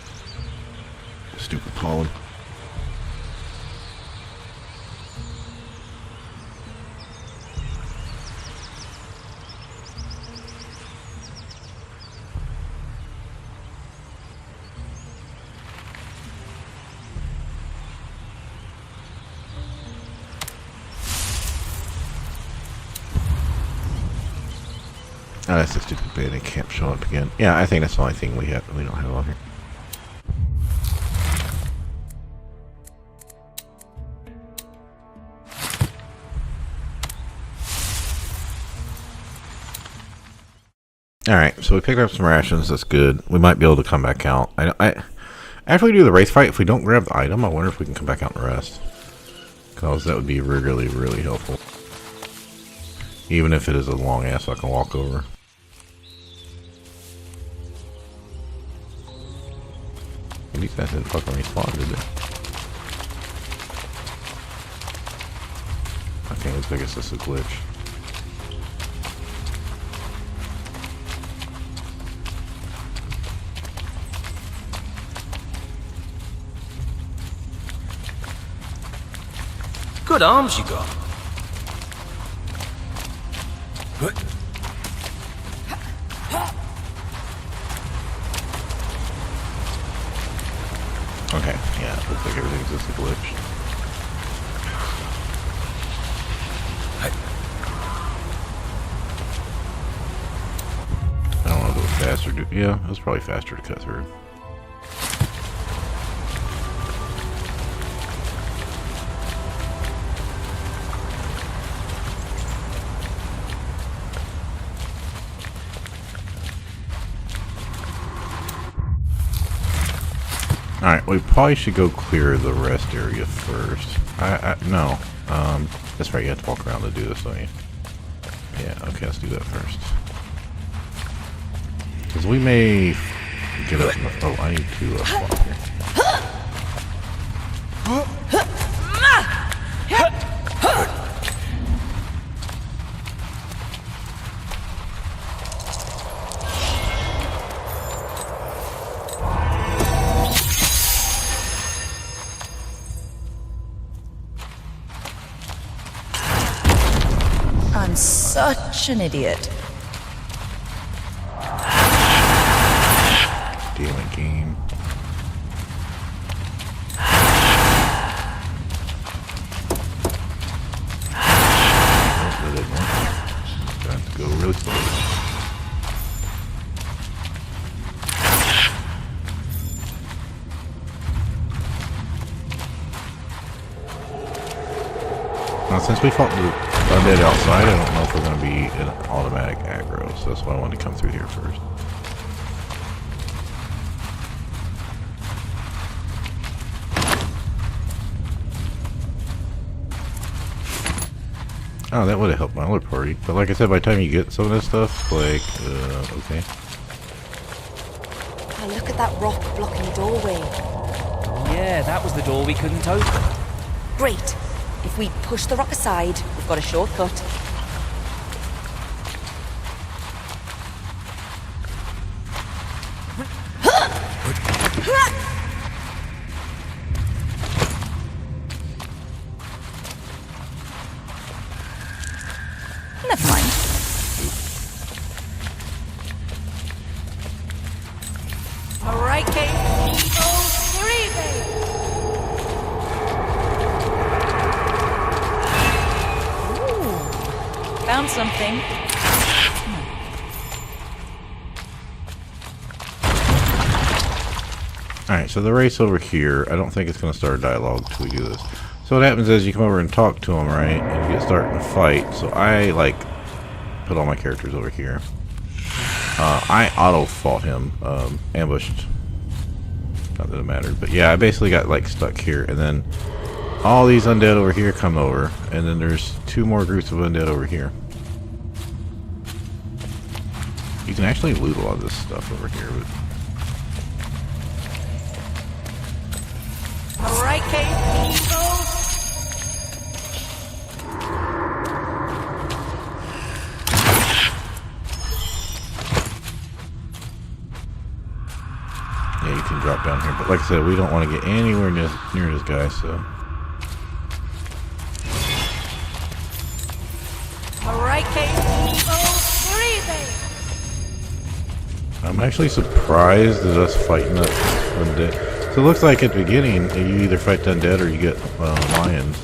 Stupid pollen. Oh, that's the stupid bit. It can't show up again. Yeah, I think that's the only thing we don't have on here. Alright, so we picked up some rations. That's good. We might be able to come back out. After we do the wraith fight, if we don't grab the item, I wonder if we can come back out and rest. Because that would be really, really helpful. Even if it is a long ass I can walk over. These guys didn't fucking respawn, did they? Okay, I guess this is a glitch. Good arms you got. Okay, yeah, looks like everything's just a glitch. I don't know if it was faster to... Yeah, it was probably faster to cut through. Alright, we probably should go clear the rest area first. No. That's right, you have to walk around to do this, don't you? Yeah, okay, let's do that first. Because we may get up in the... Oh, I need to swap here. I'm such an idiot. Damn it, game. Oh, that didn't work. Gonna have to go really slowly. Now, since we fought the undead outside, I don't know if we're going to be an automatic aggro, so that's why I wanted to come through here first. Oh, that would have helped my other party. But like I said, by the time you get some of this stuff, like, okay. Oh, look at that rock blocking the doorway. Yeah, that was the door we couldn't open. Great. If we push the rock aside, we've got a shortcut. Never mind. All right, Kate. Evil, 3 Found something. Alright, so the race over here, I don't think it's going to start a dialogue until we do this. So what happens is you come over and talk to him, right? And you get started to fight. So I, like, put all my characters over here. I auto-fought him, ambushed. Not that it mattered, but yeah, I basically got, like, stuck here. And then all these undead over here come over. And then there's 2 more groups of undead over here. You can actually loot a lot of this stuff over here, but... Alright, cave people. Yeah, you can drop down here, but like I said, we don't want to get anywhere near this guy, so... Alright, cave people. Breathing. I'm actually surprised at us fighting that undead. So it looks like at the beginning, you either fight the undead or you get lions.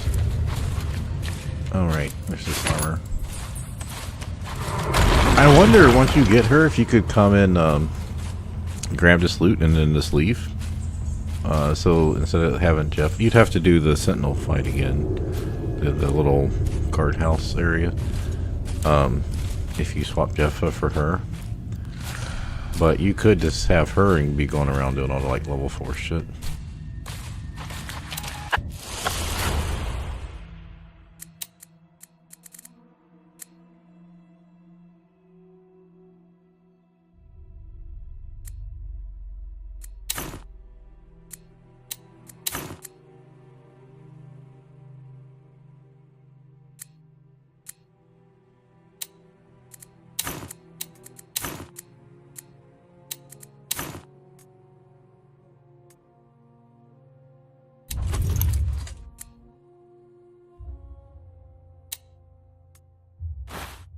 Alright, there's this armor. I wonder, once you get her, if you could come and grab this loot and then just leave. So instead of having Jeff, you'd have to do the sentinel fight again. The little guardhouse area. If you swap Jeffa for her. But you could just have her and be going around doing all the like level 4 shit.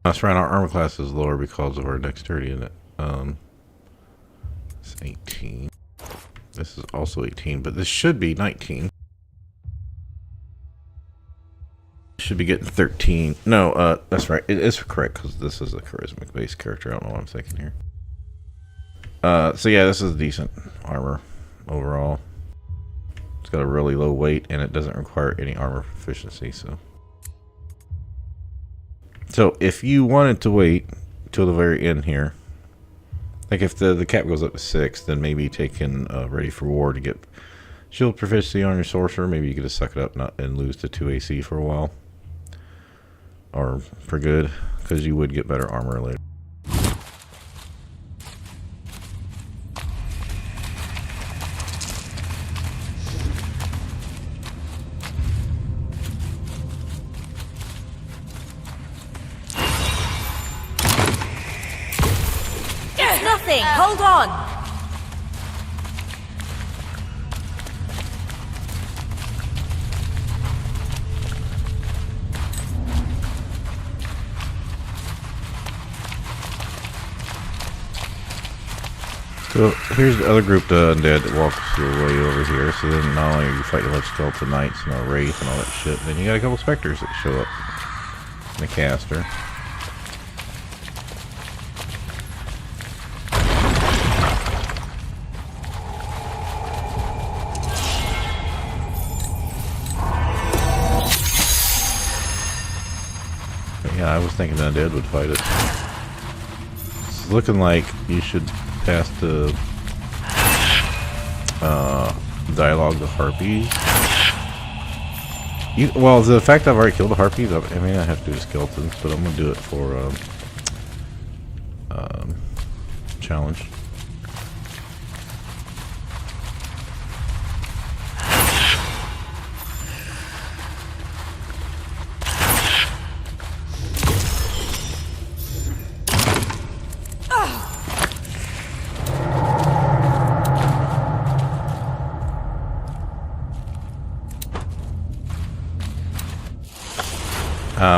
That's right, our armor class is lower because of our dexterity in it. It's 18. This is also 18, but this should be 19. Should be getting 13. No, that's right. It is correct because this is a charismatic based character. I don't know what I'm thinking here. So yeah, this is decent armor overall. It's got a really low weight and it doesn't require any armor proficiency, so. So if you wanted to wait till the very end here, like if the cap goes up to 6, then maybe taking Ready for War to get shield proficiency on your sorcerer, maybe you could just suck it up and lose to 2 AC for a while. Or for good, because you would get better armor later. Nothing! Hold on! So here's the other group, the undead, that walks your way over here. So then not only are you fighting a bunch of skeleton knights and a wraith and all that shit, then you got a couple specters that show up. And a caster. Yeah, I was thinking that undead would fight it. It's looking like you should pass the dialogue to harpies. Well, the fact I've already killed the harpies, I mean, I have to do the skeletons, but I'm gonna do it for challenge.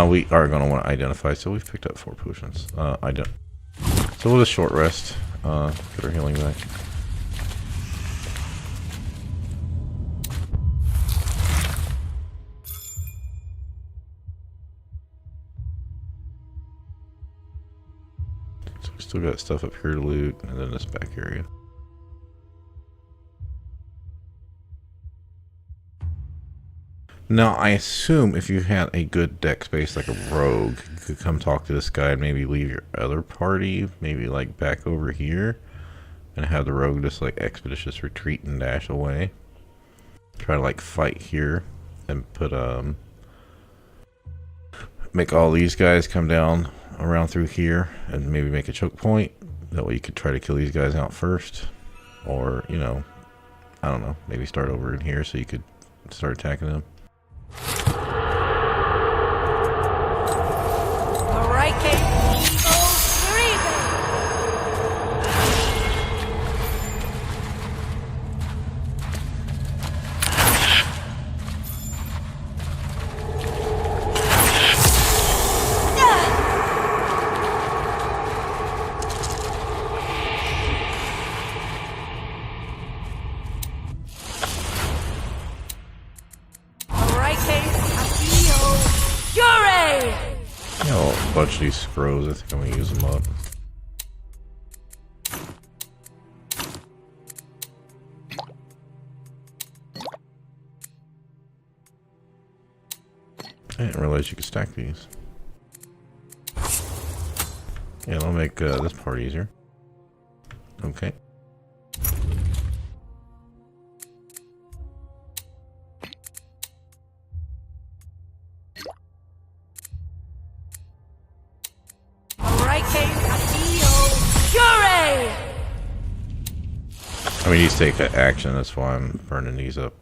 We are going to want to identify, so we've picked up 4 potions. So we'll just short rest, get our healing back. still got stuff up here to loot, and then this back area. Now, I assume if you had a good deck space like a rogue, you could come talk to this guy and maybe leave your other party, maybe like back over here, and have the rogue just like expeditious retreat and dash away. Try to like fight here and put make all these guys come down around through here and maybe make a choke point. That way you could try to kill these guys out first, or you know, I don't know, maybe start over in here so you could start attacking them. Breaking evil breathing. A bunch of these scrolls, I think I'm gonna use them up. I didn't realize you could stack these. Yeah, that'll make this part easier. Okay. I mean, these take action, that's why I'm burning these up.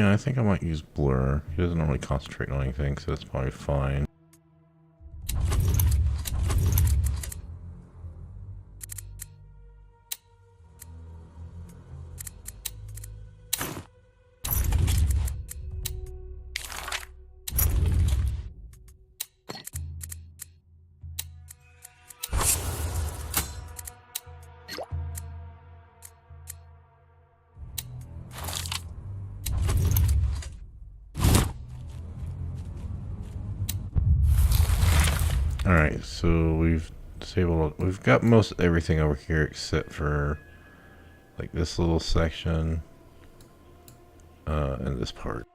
I think I might use Blur. He doesn't normally concentrate on anything, so that's probably fine. Alright, so we've disabled, we've got most everything over here except for like this little section and this part.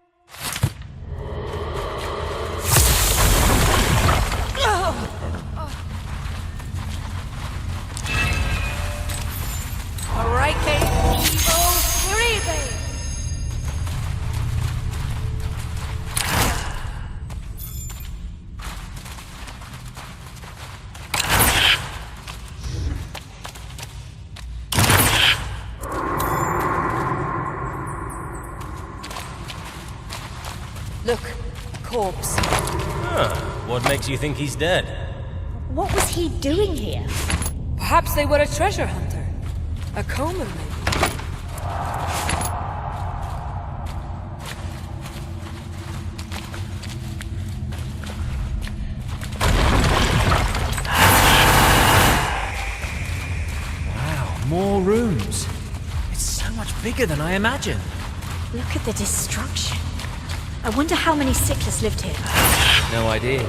Look, a corpse. Huh. What makes you think he's dead? What was he doing here? Perhaps they were a treasure hunter. A comer, maybe. Wow, more rooms. It's so much bigger than I imagined. Look at the destruction. I wonder how many Sickless lived here. No idea.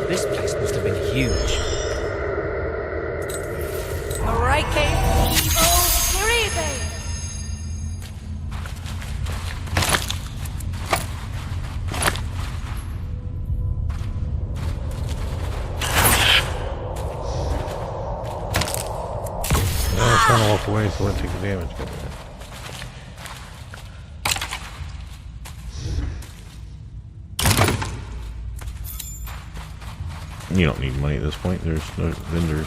This place must have been huge. Breaking evil breathing. I was trying to walk away so I wouldn't take the damage. You don't need money at this point, there's no vendors.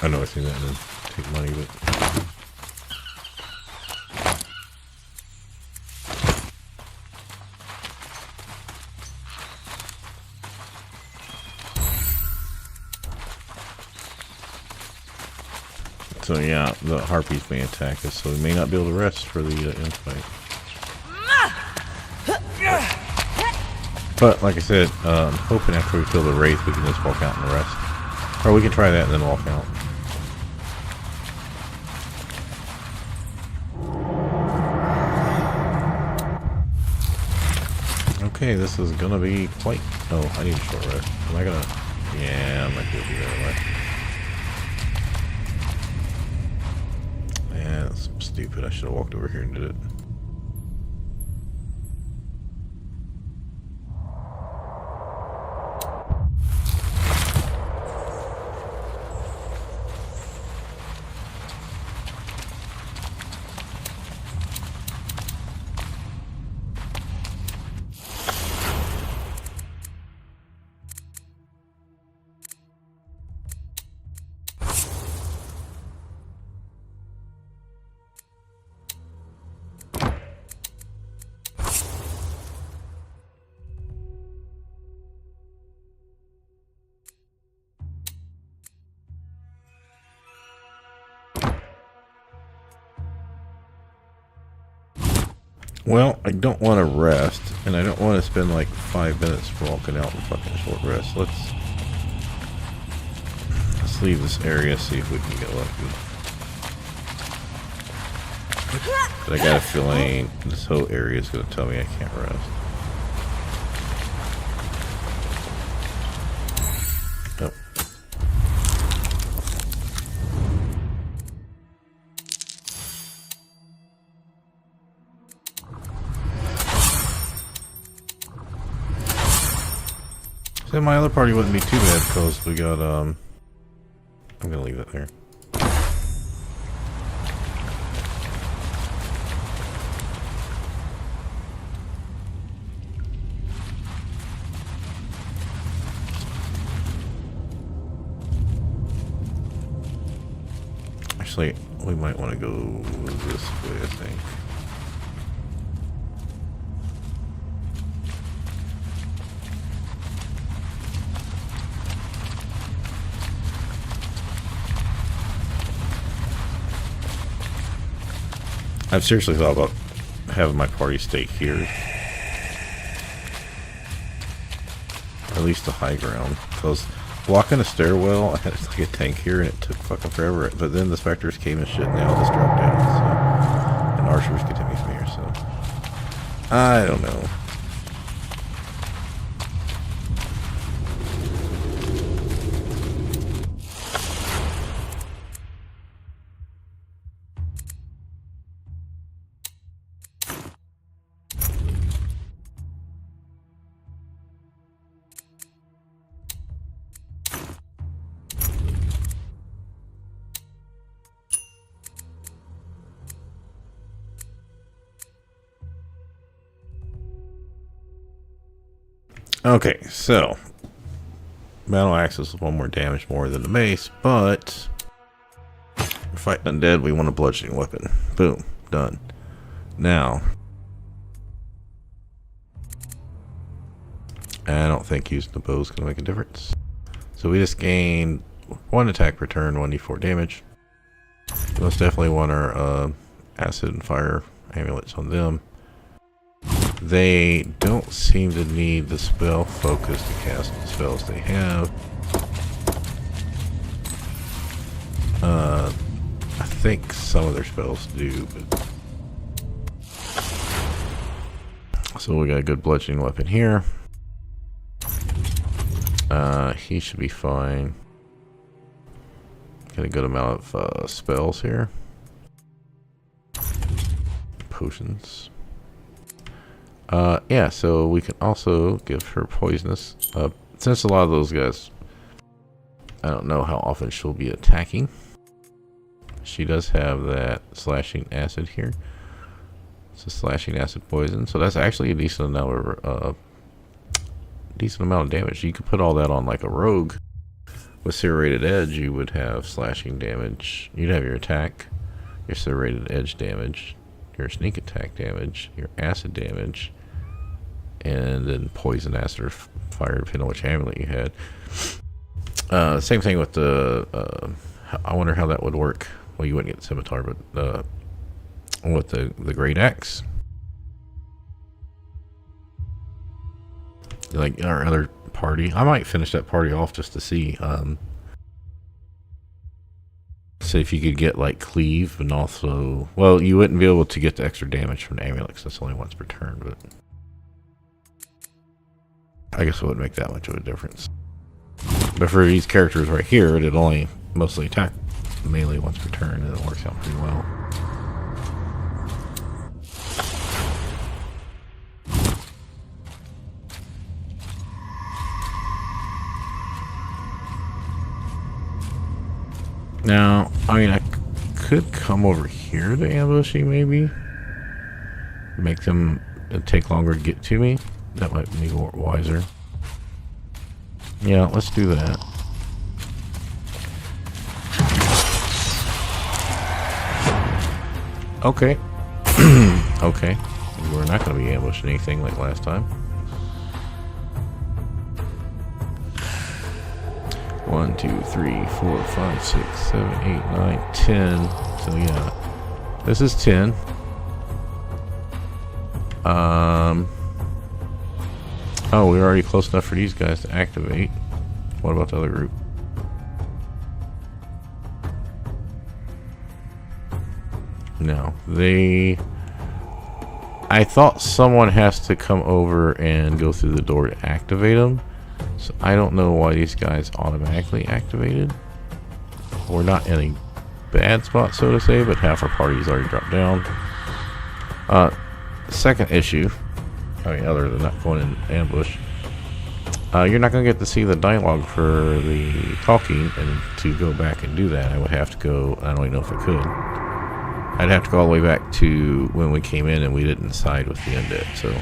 I know I see that and then take money, but so yeah, the harpies may attack us, so we may not be able to rest for the end fight. But like I said, I'm hoping after we kill the wraith, we can just walk out and rest, or we can try that and then walk out. Okay, this is gonna be quite. Oh, I need a short rest. Am I gonna? Yeah, I might be able to do that anyway. Yeah, that's stupid. I should have walked over here and did it. Well, I don't want to rest, and I don't want to spend like 5 minutes walking out and fucking short rest. Let's leave this area, see if we can get lucky. But I got a feeling this whole area is going to tell me I can't rest. Oh. So my other party wouldn't be too bad because we got I'm gonna leave it there. Actually, we might want to go this way, I think. I've seriously thought about having my party stay here. Or at least the high ground. Because walking a stairwell, I had like a tank here and it took fucking forever. But then the specters came and shit and they all just dropped down. So. And archers could take me from here, so. I don't know. Okay, so battle axe is 1 more damage more than the mace, but we're fighting undead. We want a bludgeoning weapon. Boom, done. Now, I don't think using the bow is going to make a difference. So we just gained 1 attack per turn, 1d4 damage. Most definitely want our acid and fire amulets on them. They don't seem to need the spell focus to cast the spells they have. I think some of their spells do, but so we got a good bludgeoning weapon here. He should be fine. Got a good amount of spells here. Potions. Yeah, so we can also give her poisonous. Since a lot of those guys, I don't know how often she'll be attacking. She does have that slashing acid here. It's a slashing acid poison, so that's actually a decent amount of damage. You could put all that on like a rogue, with serrated edge, you would have slashing damage. You'd have your attack, your serrated edge damage, your sneak attack damage, your acid damage, and then poison, acid, or fire, depending on which amulet you had. Same thing with the. I wonder how that would work. Well, you wouldn't get the scimitar, but with the great axe, like our other party, I might finish that party off just to see. See if you could get like cleave, and also, well, you wouldn't be able to get the extra damage from the amulet because that's only once per turn, but I guess it wouldn't make that much of a difference. But for these characters right here, it'd only mostly attack melee once per turn, and it works out pretty well. Now, I mean, I could come over here to ambush you, maybe. Make them take longer to get to me. That might be more wiser. Yeah, let's do that. Okay. Okay. We're not going to be ambushing anything like last time. 1, 2, 3, 4, 5, 6, 7, 8, 9, 10. So yeah, this is 10. Oh, we're already close enough for these guys to activate. What about the other group? No, they. I thought someone has to come over and go through the door to activate them. So I don't know why these guys automatically activated. We're not in a bad spot, so to say, but half our party's already dropped down. Second issue, I mean, other than not going in ambush, you're not going to get to see the dialogue for the talking, and to go back and do that, I would have to go. I don't even know if I could. I'd have to go all the way back to when we came in and we didn't side with the undead. So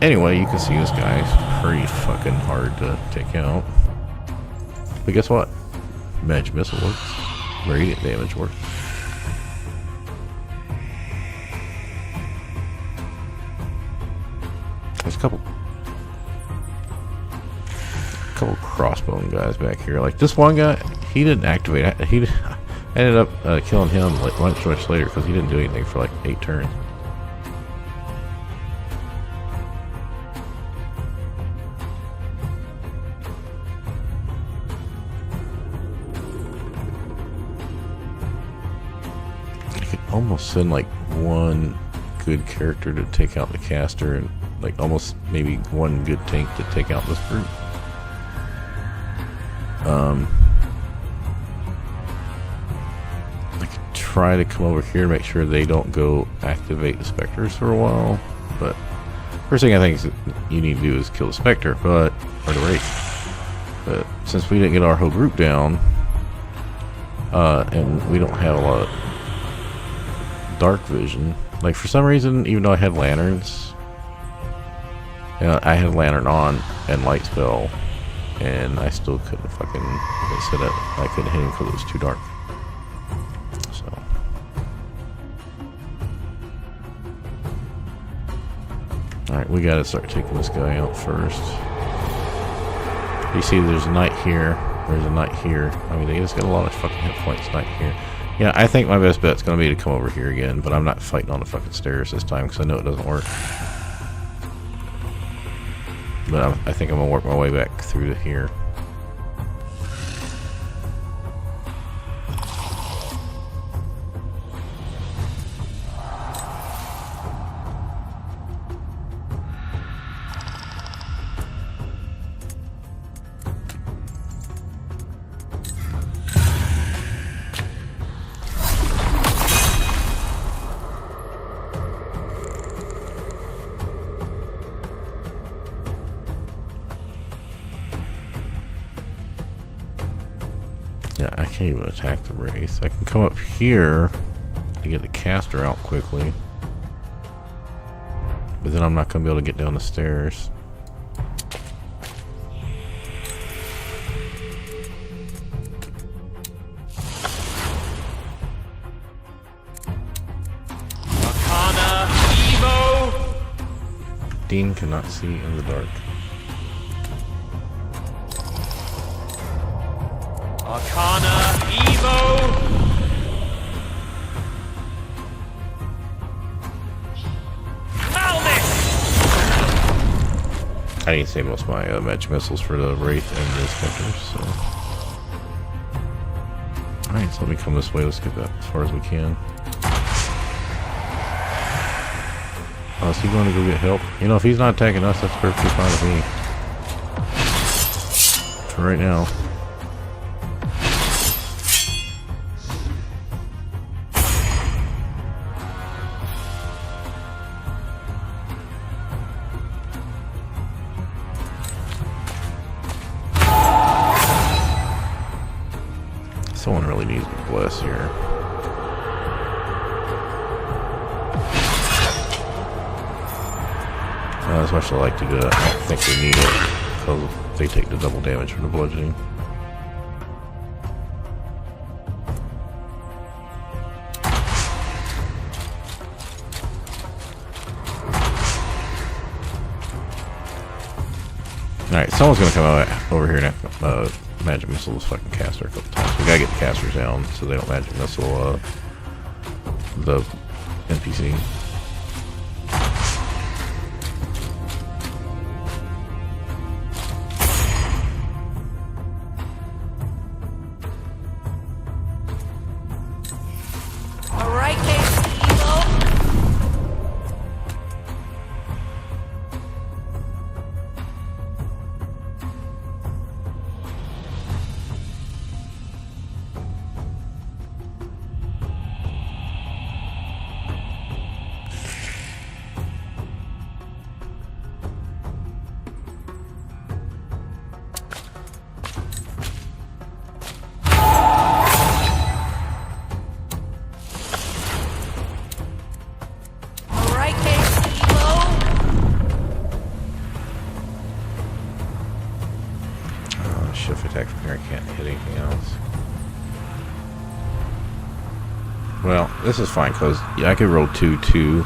anyway, you can see this guy's pretty fucking hard to take out. But guess what? Magic missile works. Radiant damage works. There's a couple crossbone guys back here. Like this one guy, he didn't activate. I ended up killing him like much later because he didn't do anything for like 8 turns. I could almost send like one good character to take out the caster, and like almost maybe one good tank to take out this group. I could try to come over here to make sure they don't go activate the specters for a while, but first thing I think is that you need to do is kill the specter, or the wraith. But since we didn't get our whole group down, and we don't have a lot of dark vision, like for some reason, even though I had lanterns, I had a lantern on and light spell, and I still couldn't fucking set it. I couldn't hit him because it was too dark. So alright, we gotta start taking this guy out first. You see there's a knight here, there's a knight here. I mean, they just got a lot of fucking hit points. Knight here. Yeah, I think my best bet's gonna be to come over here again, but I'm not fighting on the fucking stairs this time because I know it doesn't work. But I think I'm gonna work my way back through to here. Yeah, I can't even attack the wraith. I can come up here to get the caster out quickly, but then I'm not going to be able to get down the stairs. Dean cannot see in the dark. Arcana Evo! I need to save most of my magic missiles for the Wraith and the Spectres, so. Alright, so let me come this way. Let's get that as far as we can. Oh, is he going to go get help? You know, if he's not attacking us, that's perfectly fine with me. For right now. Someone really needs to bless here. As much as I like to do it, I don't think they need it because they take the double damage from the bludgeoning. Alright, someone's gonna come out over here and magic missile this fucking caster a couple times. We gotta get the casters down so they don't magic missile the NPC. Alright, Evo. Alright, Evo. Shift attack from here, I can't hit anything else. Well, this is fine because I could roll 2-2.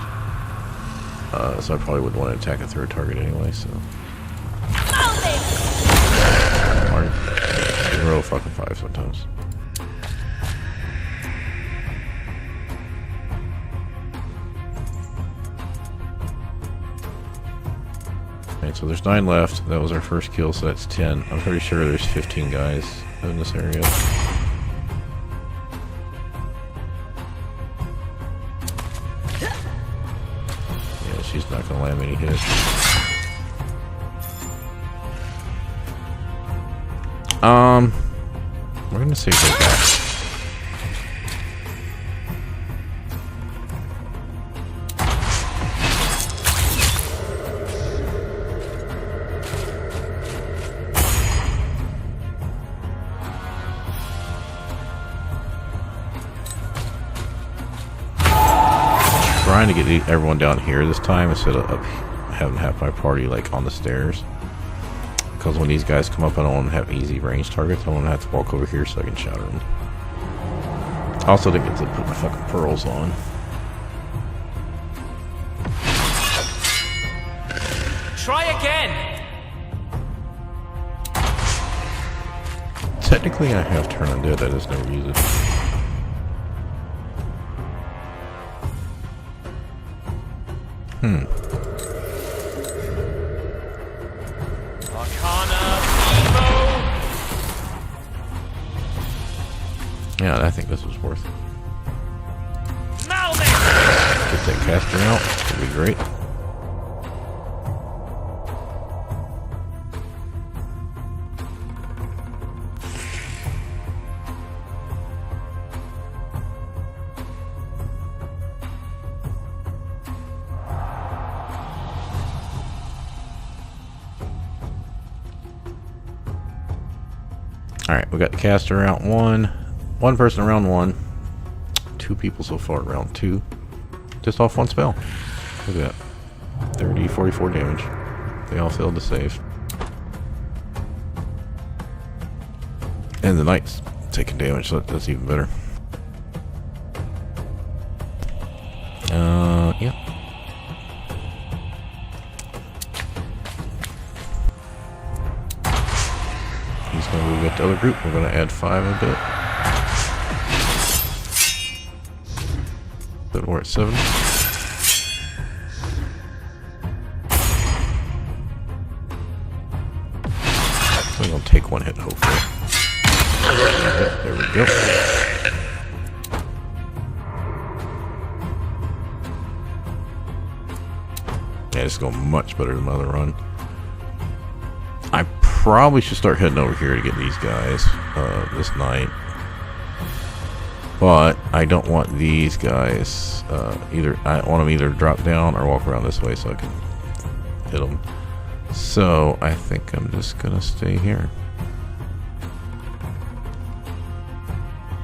So I probably would want to attack a third target anyway, so. Alright. You can roll fucking 5 sometimes. Alright, so there's 9 left. That was our first kill, so that's 10. I'm pretty sure there's 15 guys in this area. Yeah, she's not gonna land any hits. We're gonna save her back. Trying to get everyone down here this time instead of up, having half my party like on the stairs. Because when these guys come up, I don't want to have easy range targets. I want to have to walk over here so I can shatter them. Also, didn't get to put my fucking pearls on. Try again! Technically, I have turn undead. I just never use it. Yeah, I think this was worth it. Get that caster out. That'd be great. Alright, we got the caster round 1. One person around 1. 2 people so far at round 2. Just off 1 spell. Look at that. 30, 44 damage. They all failed to save. And the knight's taking damage, so that's even better. Yeah. So we got the other group. We're going to add 5 a bit. But we're at 7. We're going to take 1 hit, hopefully. There we go. Yeah, it's going much better than my other run. I probably should start heading over here to get these guys this night. But I don't want these guys I want them either to drop down or walk around this way so I can hit them. So I think I'm just gonna stay here.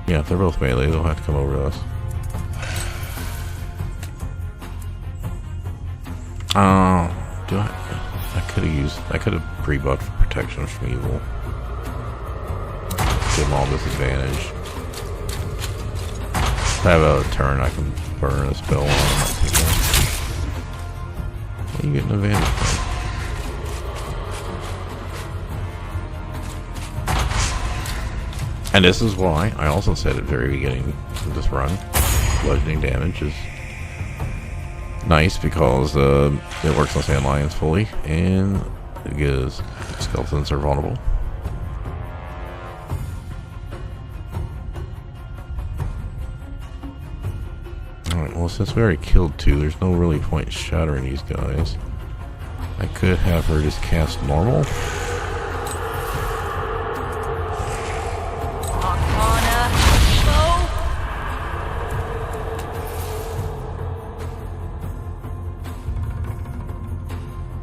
Yeah, if they're both melee, they'll have to come over to us. I could have pre-buffed for protection from evil. Give them all disadvantage. If I have a turn, I can burn a spell on them. What are you getting advantage from? And this is why I also said at the very beginning of this run, bludgeoning damage is nice because it works on sandlions fully, and it gives skeletons are vulnerable. Alright, well since we already killed 2, there's no really point shattering these guys. I could have her just cast normal.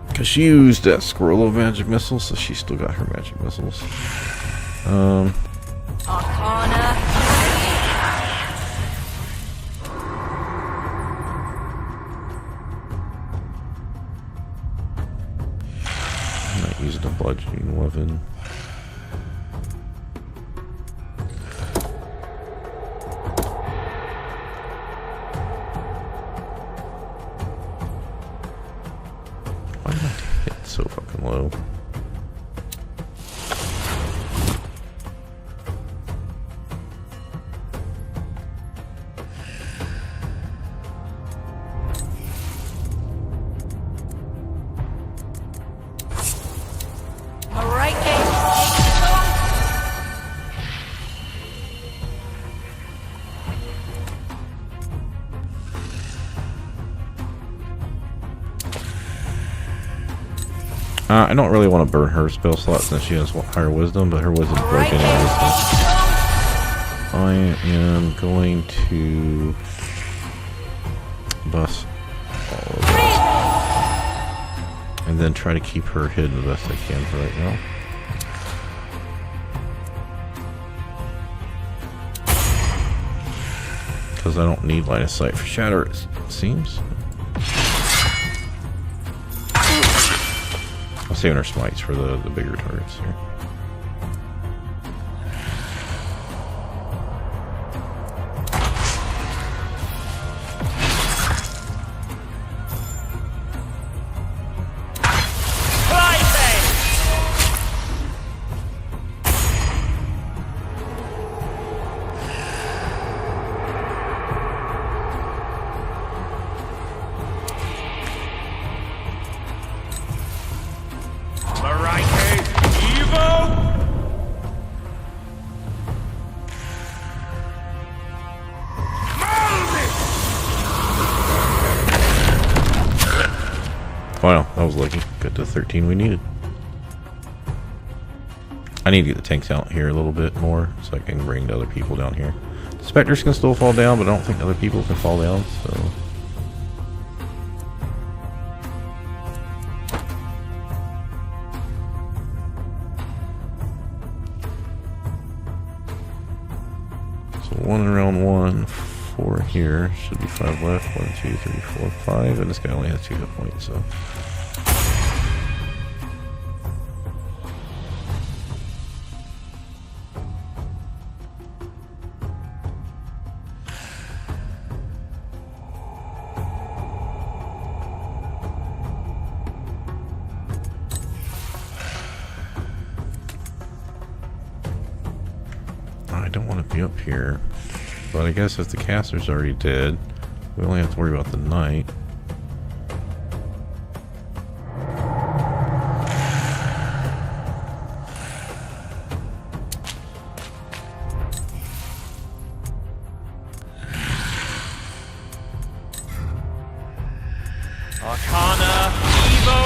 Because she used that scroll of magic missiles, so she still got her magic missiles. Arcana. I'm not using a bludgeoning weapon. Why did I hit so fucking low? Alright, Kate. I don't really want to burn her spell slot since she has higher wisdom, but her wisdom's broken anyway. So I am going to bust all of this. And then try to keep her hidden the best I can for right now. Because I don't need line of sight for shatter, it seems. I'm saving her smites for the bigger targets here. Wow, that was lucky. Got to 13 we needed. I need to get the tanks out here a little bit more so I can bring the other people down here. The specters can still fall down, but I don't think other people can fall down, so... So 1 in round 1, 4 here. Should be 5 left. 1, 2, 3, 4, 5. And this guy only has 2 hit points, so... I don't want to be up here. But I guess if the caster's already dead, we only have to worry about the knight. Arcana, Evo!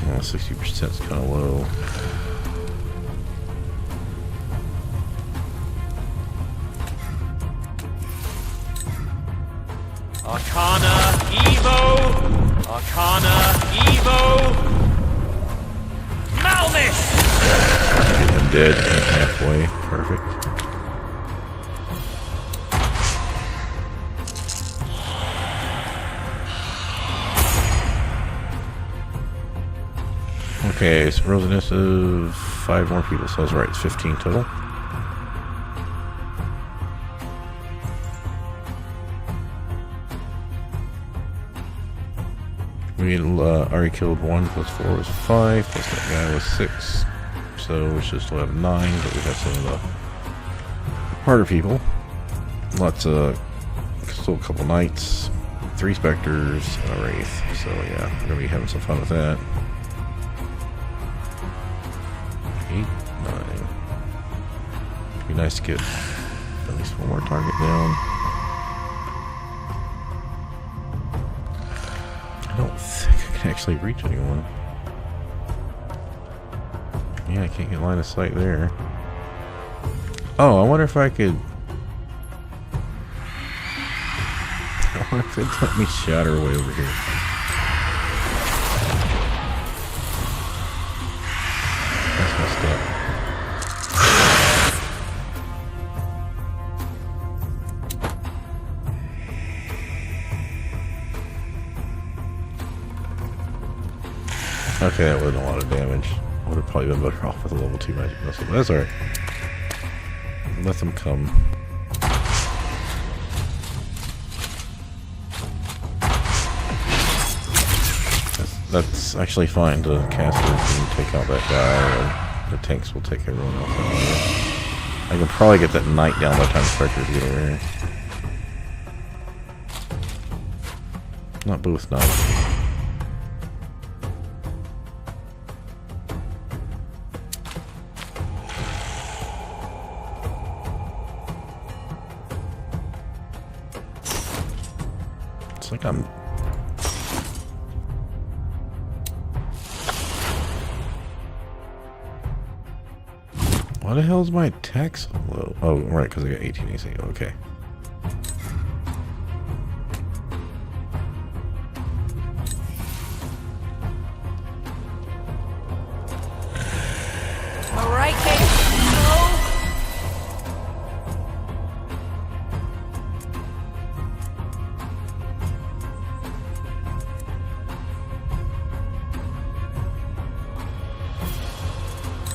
Well, 60% is kind of low. Arcana, Evo! Arcana, Evo! Malvis! I'm dead halfway. Perfect. Okay, so Rosiness of 5 more people, so I was right, it's 15 total. We already killed 1 plus 4 was 5, plus that guy was 6. So we should still have 9, but we have some of the harder people. Lots of, still a couple knights, 3 specters, and a wraith. So yeah, we're gonna be having some fun with that. 8, 9. It'd be nice to get at least one more target down. I don't think I can actually reach anyone. Yeah, I can't get line of sight there. Oh, I wonder if I could... I wonder if it'd let me shatter way over here. That's messed up. Okay, that would have done a lot of damage. Would have probably been better off with a level 2 magic missile, but that's alright. Let them come. That's actually fine. The caster can take out that guy, and the tanks will take everyone else out. I can probably get that knight down by the time the specters get over here. Not both knights. It's like I'm... Why the hell is my attack so low? Oh, right, because I got 18 AC. Okay. Alright, Kate. No.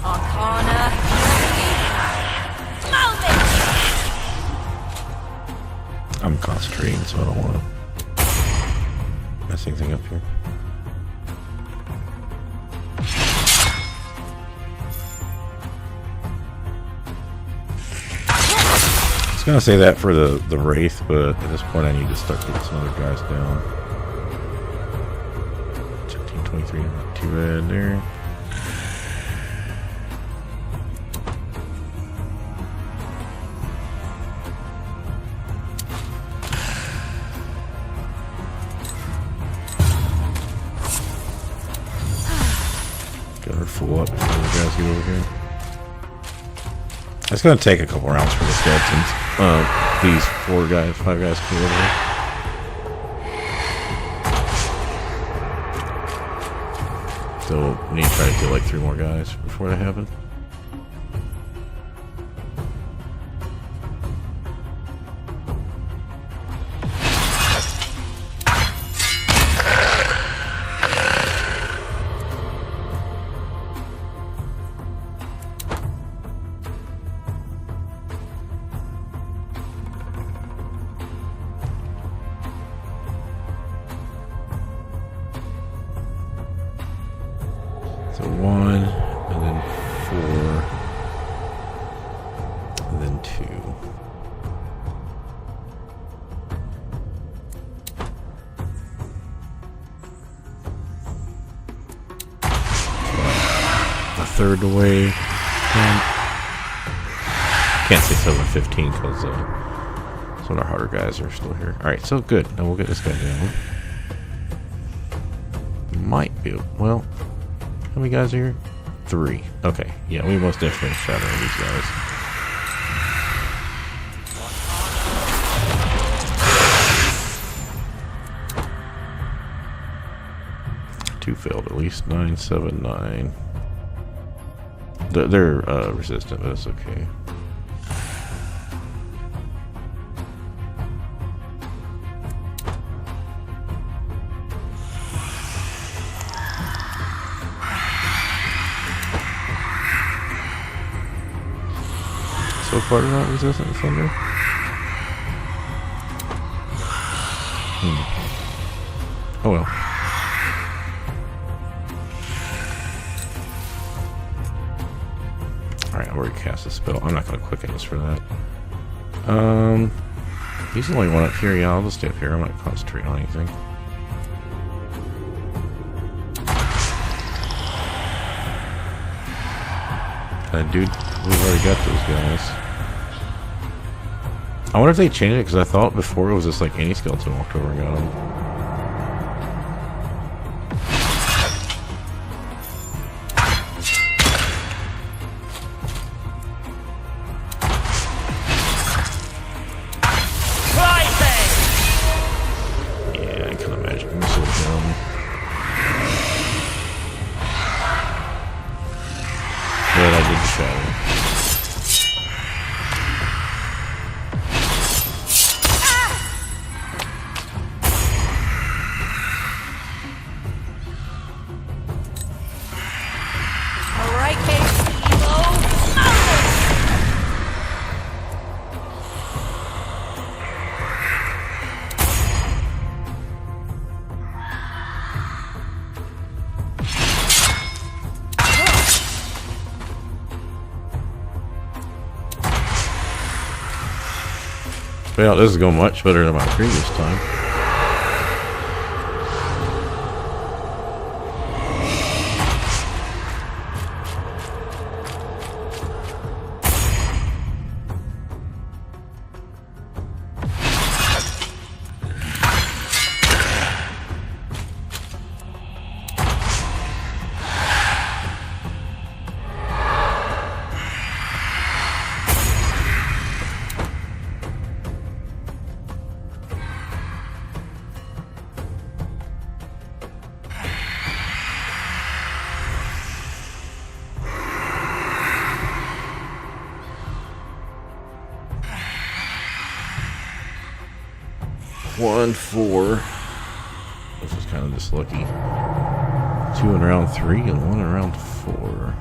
Arcana. I'm concentrating, so I don't want to mess anything up here. I was gonna say that for the Wraith, but at this point I need to start getting some other guys down. 1723, not too bad there. Got her full up before the guys get over here. It's gonna take a couple rounds for the skeletons. These 5 guys come over here. So we need to try to kill like 3 more guys before that happens. So 1, and then and then 2. A third away. Can't say 7:15 because some of our harder guys are still here. Alright, so good. Now we'll get this guy down. Might be. Well, how many guys are here? 3. Okay. Yeah, we most definitely shatter these guys. Two failed at least. 9, 7, 9. They're resistant, but that's okay. So far, they're not resistant to thunder. Oh well. Alright, I already cast a spell. I'm not going to quicken this for that. He's the only one up here. Yeah, I'll just stay up here. I'm not concentrating on anything. Dude, we've already got those guys. I wonder if they changed it, because I thought before it was just like any skeleton walked over and got them. Yeah, I can imagine. Missile down. Yeah, that did the shadow. Alright, Kimo. Well, this is going much better than my previous time. One, 4. This is kind of just lucky. 2 in round 3 and 1 in round 4.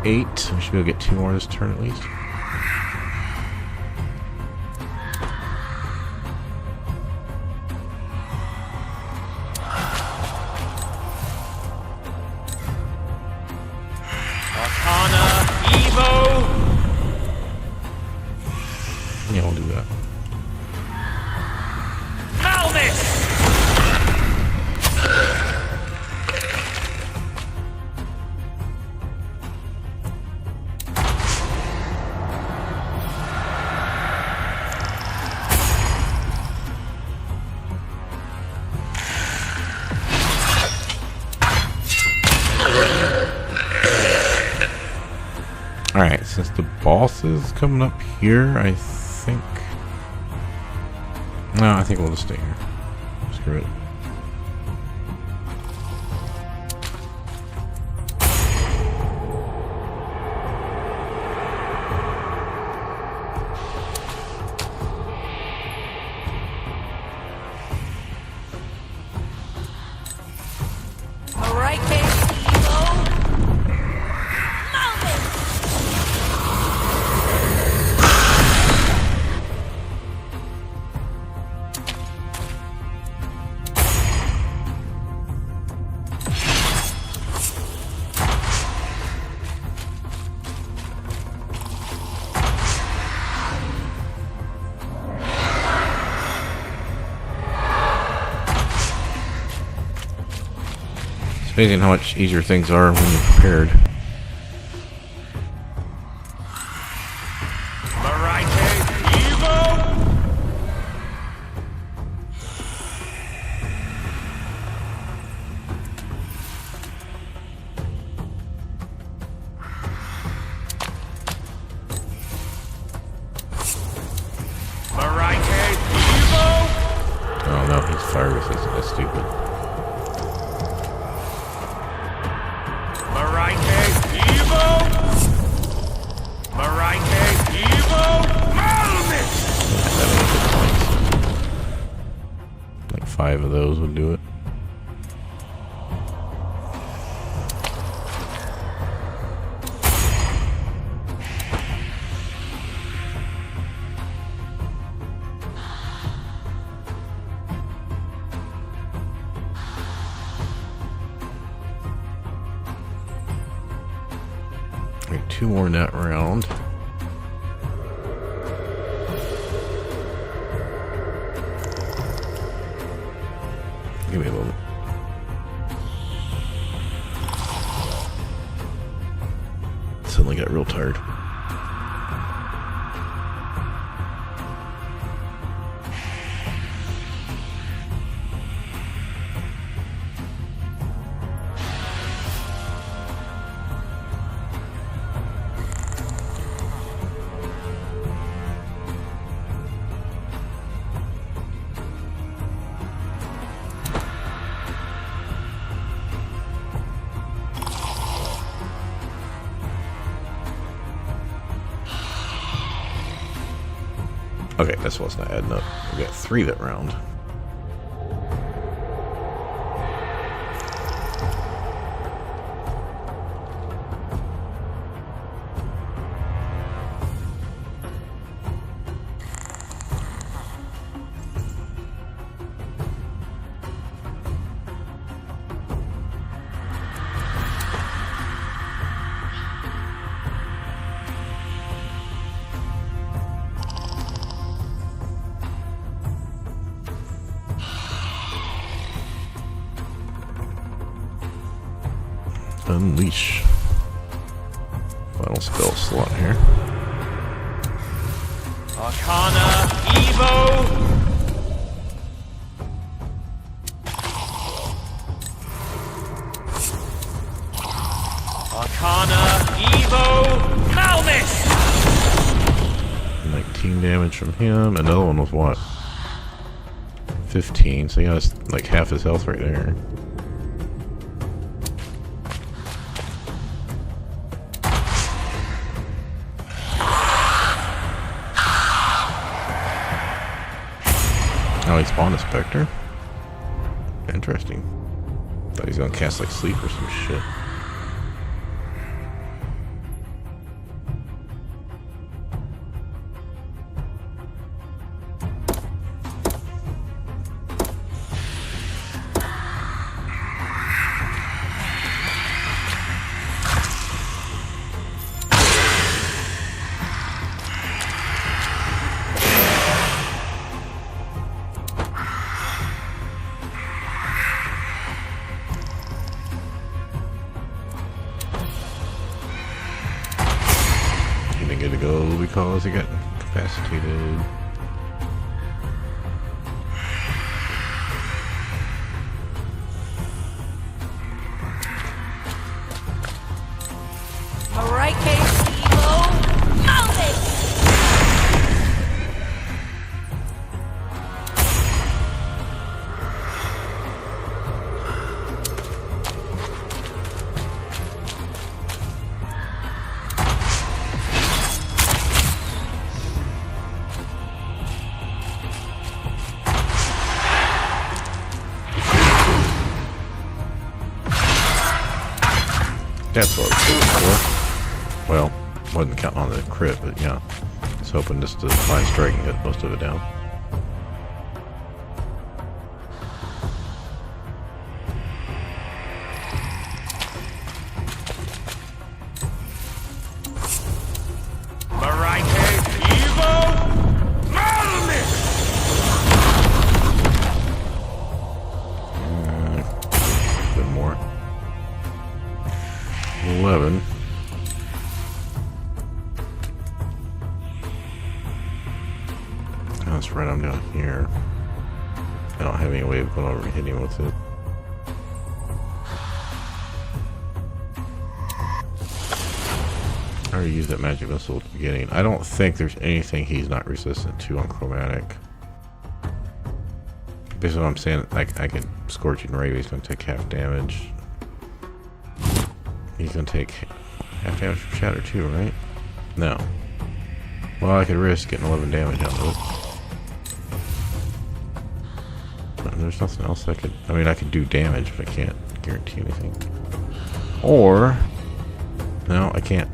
8. We should be able to get 2 more this turn at least. Yeah, we'll do that. Alright, since the boss is coming up here, I think... No, I think we'll just stay here. Screw it. Alright, Kimo. Amazing how much easier things are when you're prepared. Oh no, he's fire resistant. That's stupid. Like 5 of those would do it. Alright, 2 more in that round. Give me a moment. Suddenly got real tired. Okay, that's what's not adding up. We got 3 that round. Unleash. Final spell slot here. Arcana Evo! Arcana Evo! Malmis! 19 damage from him. Another one was what? 15. So he has like half his health right there. Oh, he spawned a Spectre? Interesting. Thought he's gonna cast like sleep or some shit. Get to go because he got incapacitated. Alright, Evo. Malvis! That's what I was going for. Well, wasn't counting on the crit, but yeah. I was hoping just to find strike and get most of it down. spread him down here. I don't have any way of going over and hitting him with it. I already used that magic missile at the beginning. I don't think there's anything he's not resistant to on chromatic. Based on what I'm saying, like I can Scorching Ray, he's going to take half damage. He's going to take half damage from Shatter too, right? No. Well, I could risk getting 11 damage out of it. There's nothing else I could... I mean, I could do damage, but I can't guarantee anything. Or... No, I can't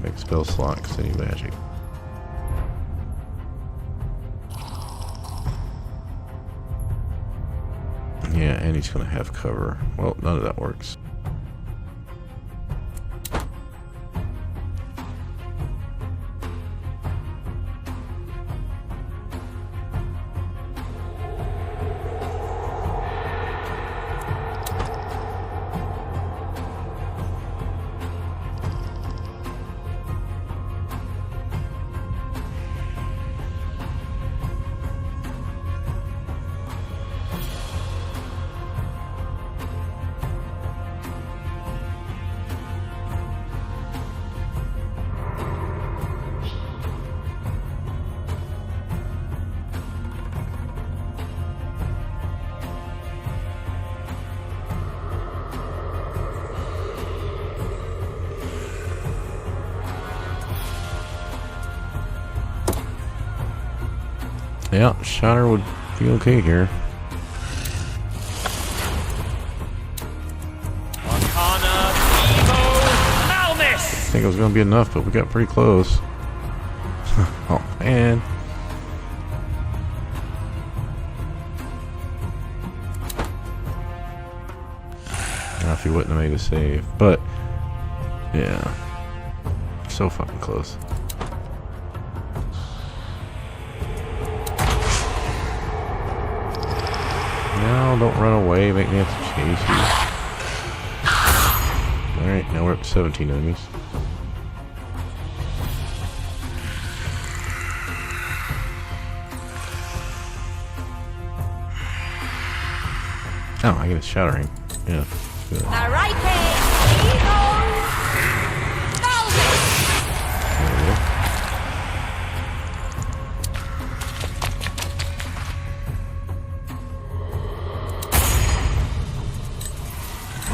make a spell slot because I need magic. Yeah, and he's going to have cover. Well, none of that works. Yeah, Shatter would be okay here. Arcana, Evo, Malmis! I think it was going to be enough, but we got pretty close. Oh, man. Now, if he wouldn't have made a save. But, yeah. So fucking close. No, don't run away. Make me have to chase you. Alright, now we're up to 17 enemies. Oh, I get a shattering. Yeah, good. Alright, Evo! Malvis! There we go.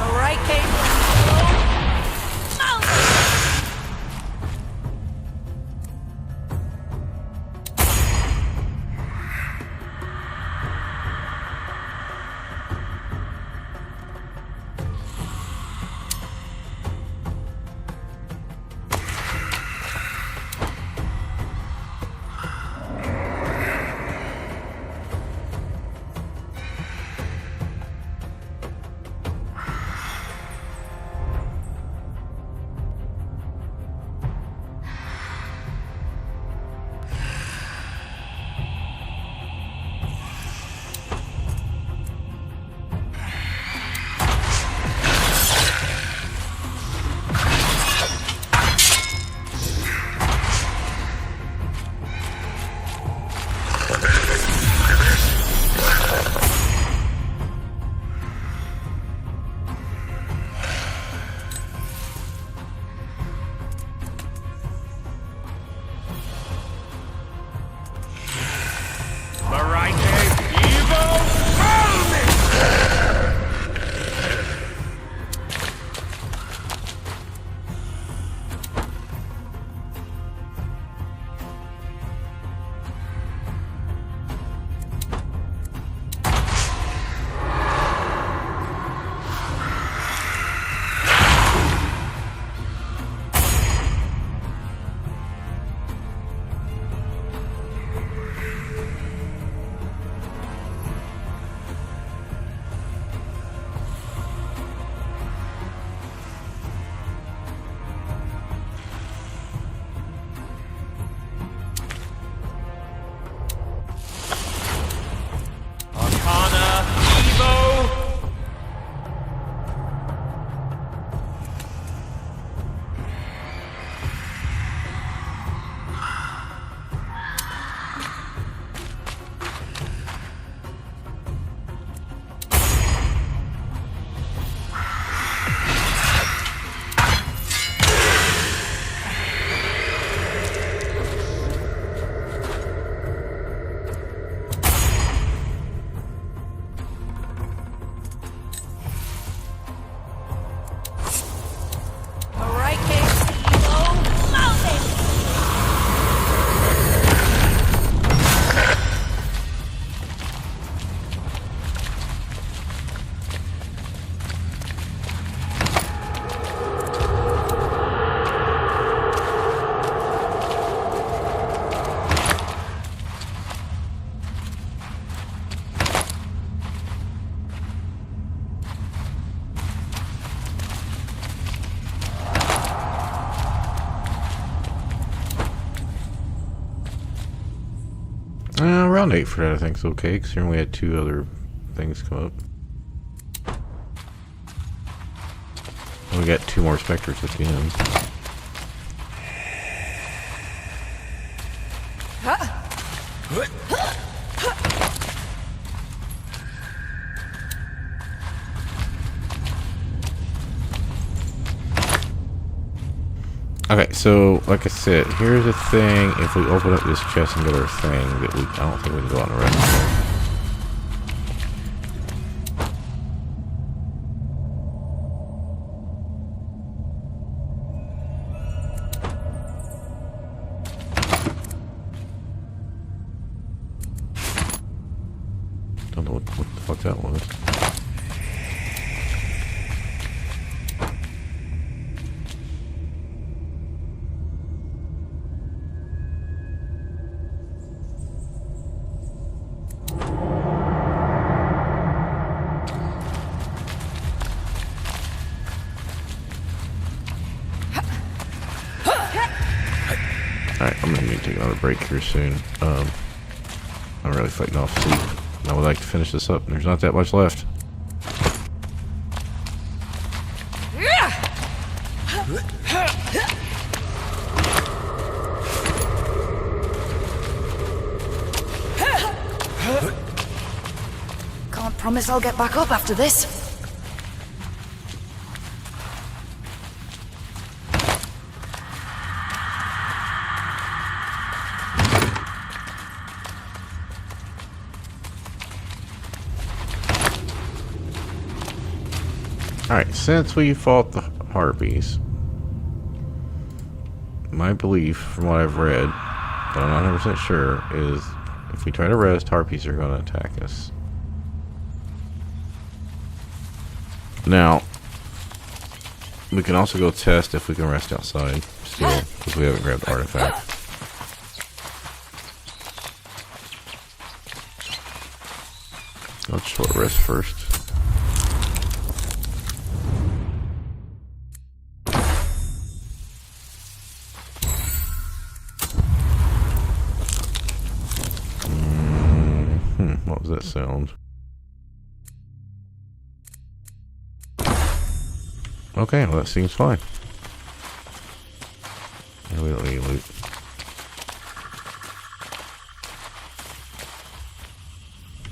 Alright, Evo! Malvis! Round 8 for that I think is okay, considering we had 2 other things come up. And we got 2 more specters at the end. Okay, so like I said, here's the thing. If we open up this chest and get our thing, that I don't think we can go on the rest of it. Don't know what the fuck that was. Alright, I'm gonna need to take another break here soon. I'm really fighting off sleep. I would like to finish this up. There's not that much left. Can't promise I'll get back up after this. Alright, since we fought the harpies, my belief, from what I've read, but I'm not 100% sure, is if we try to rest, harpies are going to attack us. Now, we can also go test if we can rest outside still, because we haven't grabbed the artifact. Let's short rest first. What was that sound? Okay, well that seems fine. Yeah, we don't need loot.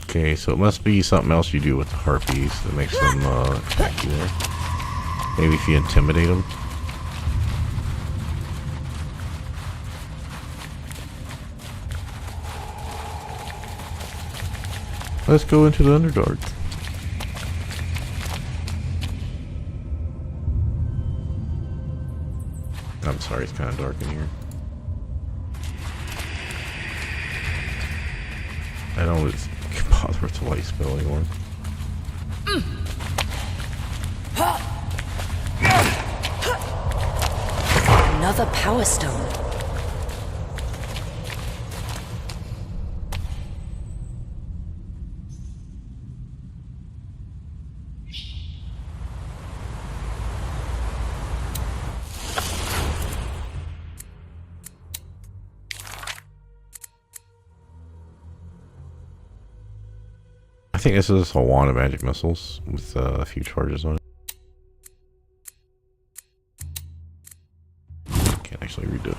Okay, so it must be something else you do with the harpies that makes them attack you there. Maybe if you intimidate them. Let's go into the Underdark. I'm sorry, it's kind of dark in here. I don't bother with the light spell anymore. Another power stone. I think this is a wand of magic missiles with a few charges on it. Can't actually read it.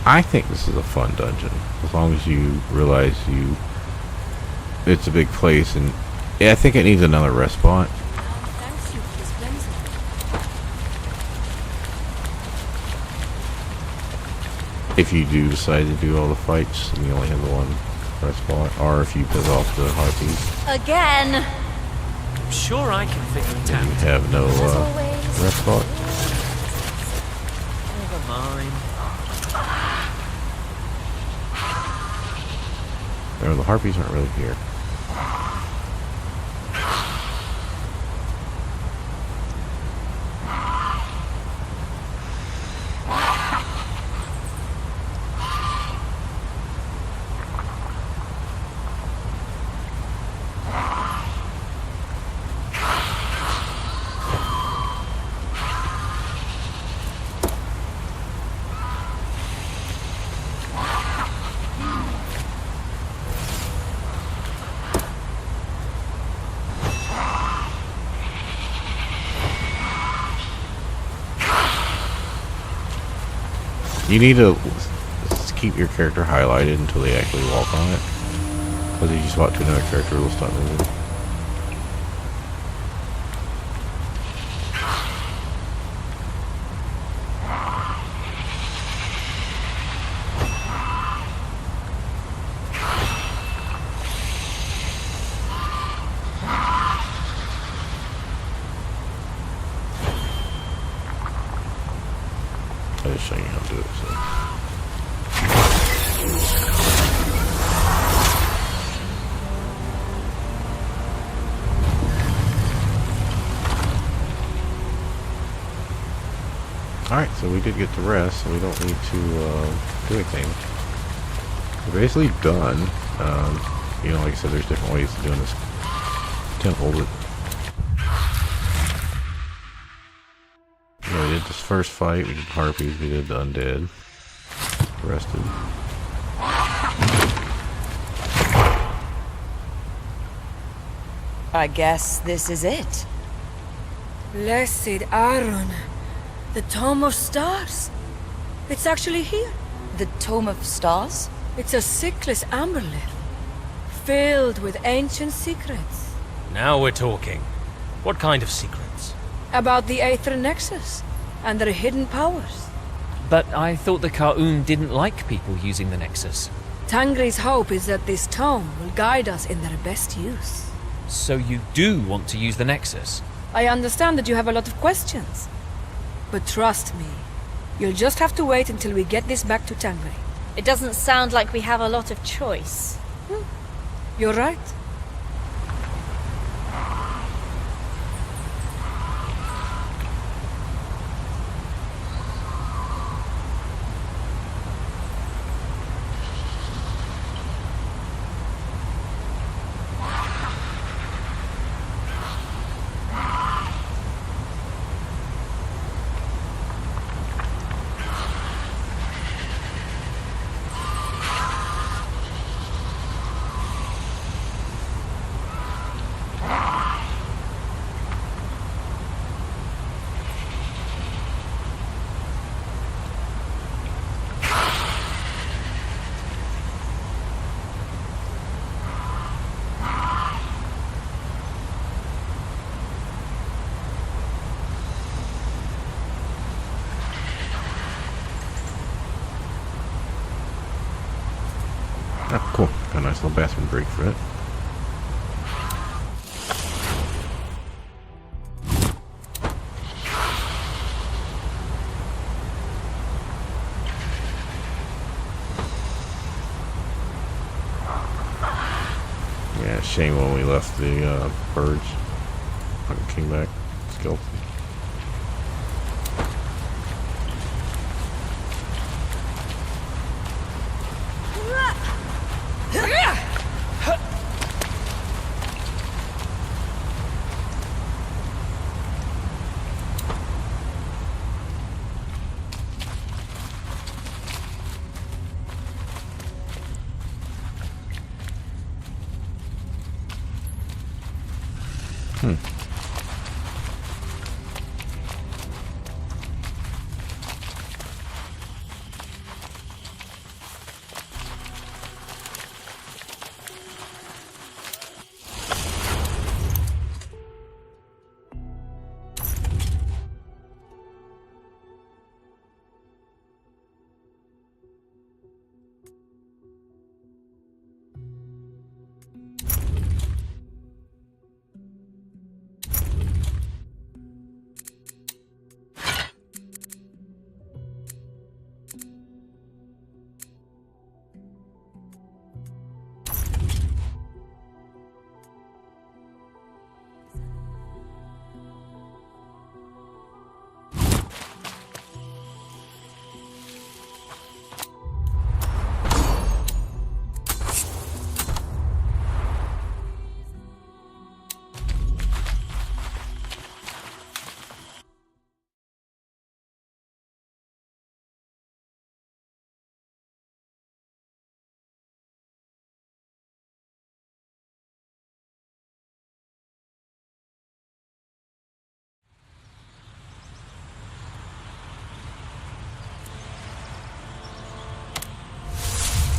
I think this is a fun dungeon, as long as you realize it's a big place, and yeah, I think it needs another rest spot. Thanks you for this cleansing. If you do decide to do all the fights, and you only have the one rest spot, or if you piss off the harpies, Again. I'm sure I can figure it you out. have no As always. rest spot. Never mind. Remember, the harpies aren't really here. You need to keep your character highlighted until they actually walk on it. Because if you swap to another character, it'll start moving. I just showing you how to do it. So. Alright, so we did get the rest, so we don't need to do anything. We're basically done. You know, like I said, there's different ways of doing this temple, but you know, we did this first fight, we did harpies, we did the undead. Rested. I guess this is it. Blessed Aaron. The Tome of Stars. It's actually here. The Tome of Stars? It's a sickless amberlith, filled with ancient secrets. Now we're talking. What kind of secrets? About the Aether Nexus and their hidden powers. But I thought the Ka'un didn't like people using the Nexus. Tangri's hope is that this tome will guide us in their best use. So you do want to use the Nexus? I understand that you have a lot of questions. But trust me, you'll just have to wait until we get this back to Tangri. It doesn't sound like we have a lot of choice. You're right. Oh, cool. Got a nice little bathroom break for it. Yeah, shame when we left the birds. Fucking came back. Skeleton.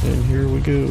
And here we go.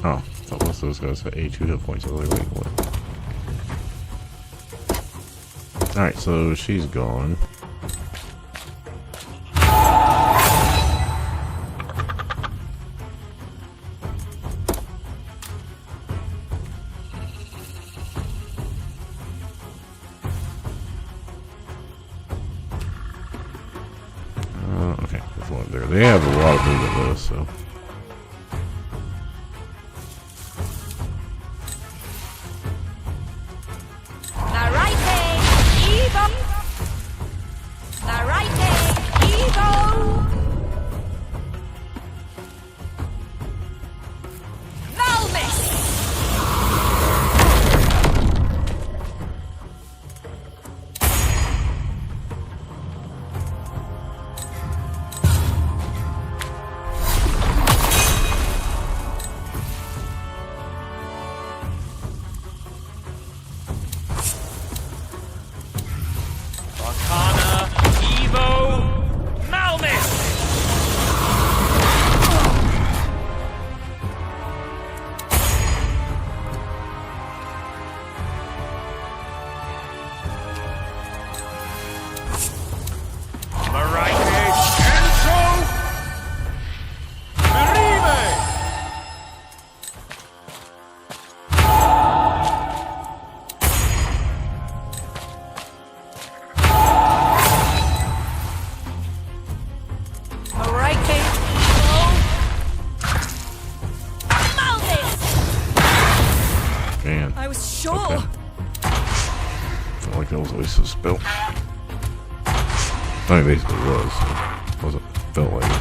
Oh, thought most of those guys had 82 hit points. I was like, wait, what? Alright, so she's gone. Okay, there's one there. They have a lot of movement with us, so. I was sure. Okay. Felt like that was a waste of a spell. I mean, basically it was. It wasn't. Felt like it.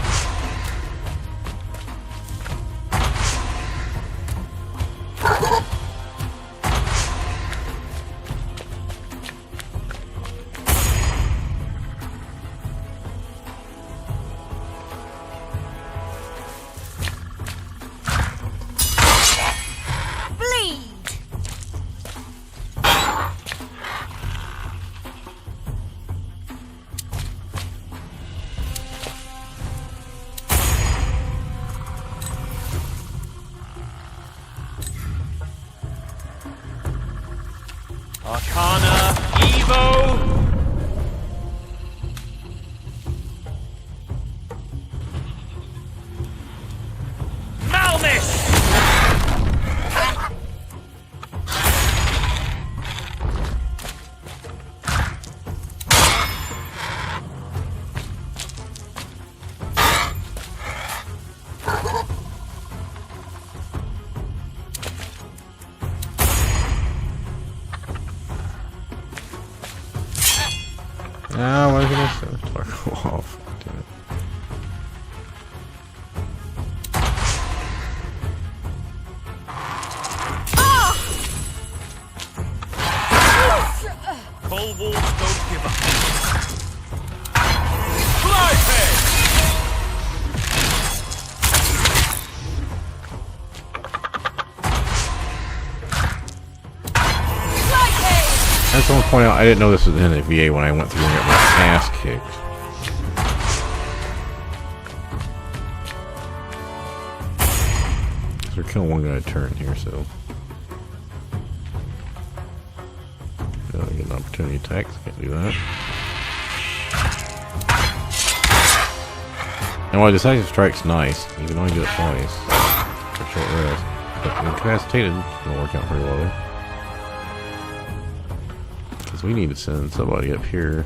Arcana, Evo! Malmis! Ah, why did I go off? Damn it. Cold walls don't give up. Flyhead! I just want to point out, I didn't know this was in a VA when I went through and got my ass kicked. So we're killing one guy a turn here, so. Get an opportunity attack, can't do that. And while Decisive Strike's nice, you can only do it twice for short rest. But incapacitated will work out pretty well there. Because we need to send somebody up here.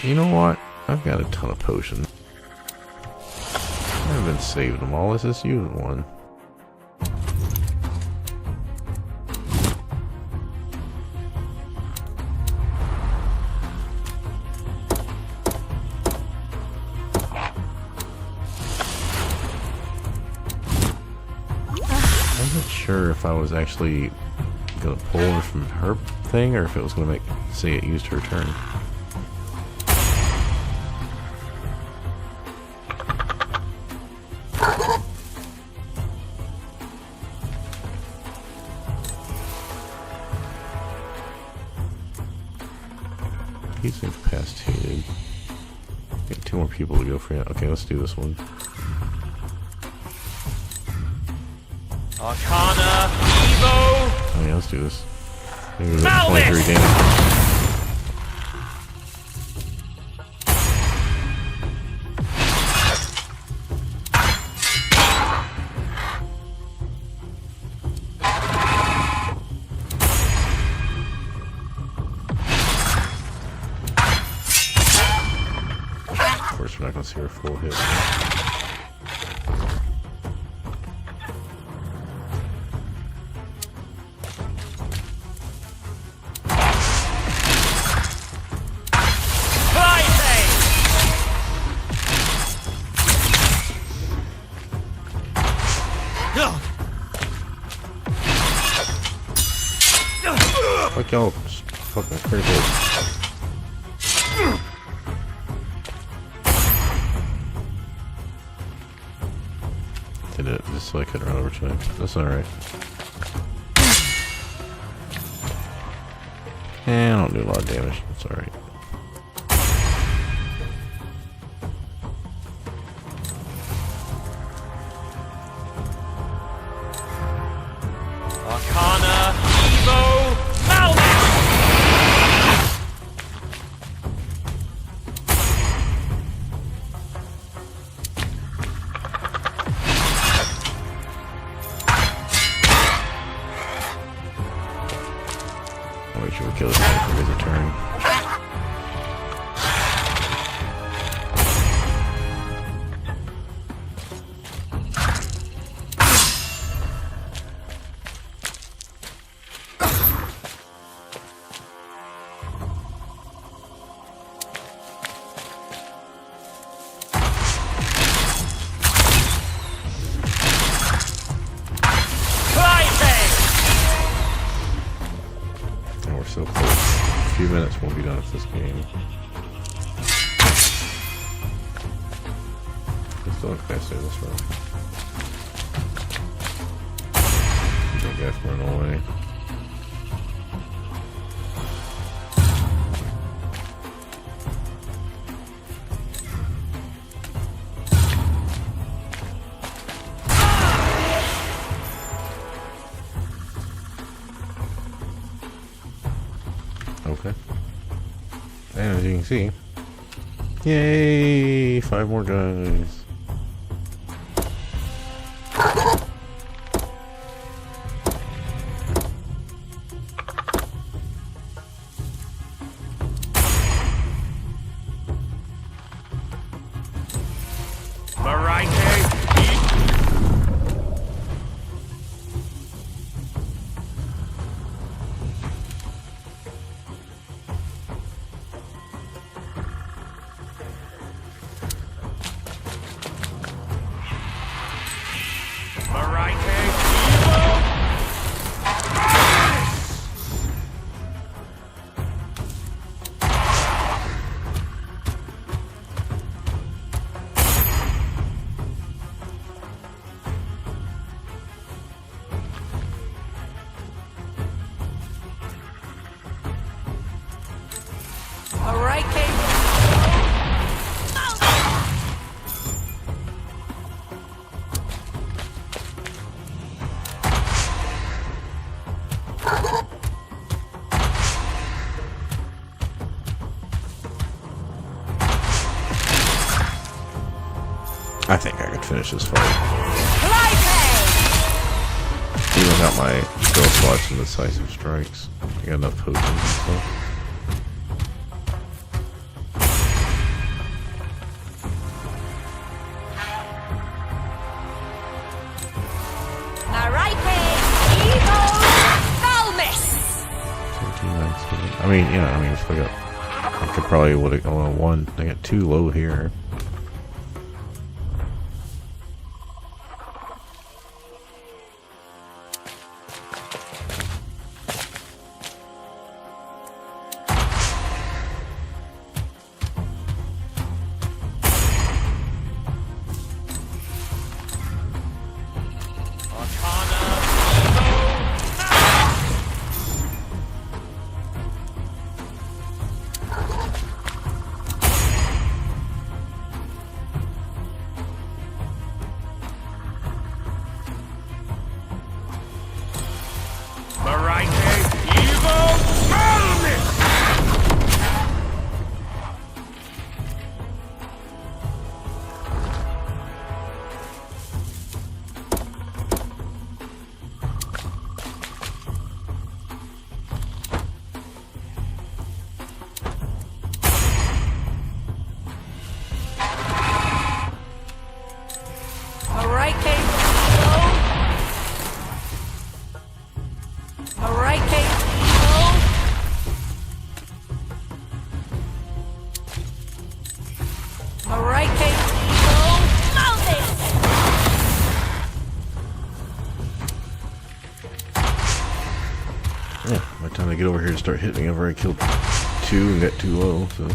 You know what? I've got a ton of potions. I haven't been saving them all. Let's just use one. I'm not sure if I was actually gonna pull her from her thing or if it was gonna say it used her turn. He's incapacitated. Get 2 more people to go for it. Okay, let's do this one. Arcana, Evo! Oh yeah, let's do this. Maybe we'll get 23 damage. Of course, we're not going to see her full hit. Fuck y'all, fucking critical. Did it just so I could run over to him. That's alright. I don't do a lot of damage. That's alright. Arcana, Evo, Malmix! I'll make sure we kill this guy for his turn. So close. A few minutes won't be done with this game. I still incapacitated this round. That guy's running away. Okay. And as you can see, yay! 5 more guys. Alright, Kate. I think I could finish this fight. Even without my spell slots and decisive strikes. I got enough potions and stuff. I mean, you know, I mean, if I could probably would have gone one. I got 2 low here. Yeah, by the time I get over here to start hitting, I've already killed 2 and got 2 low, so.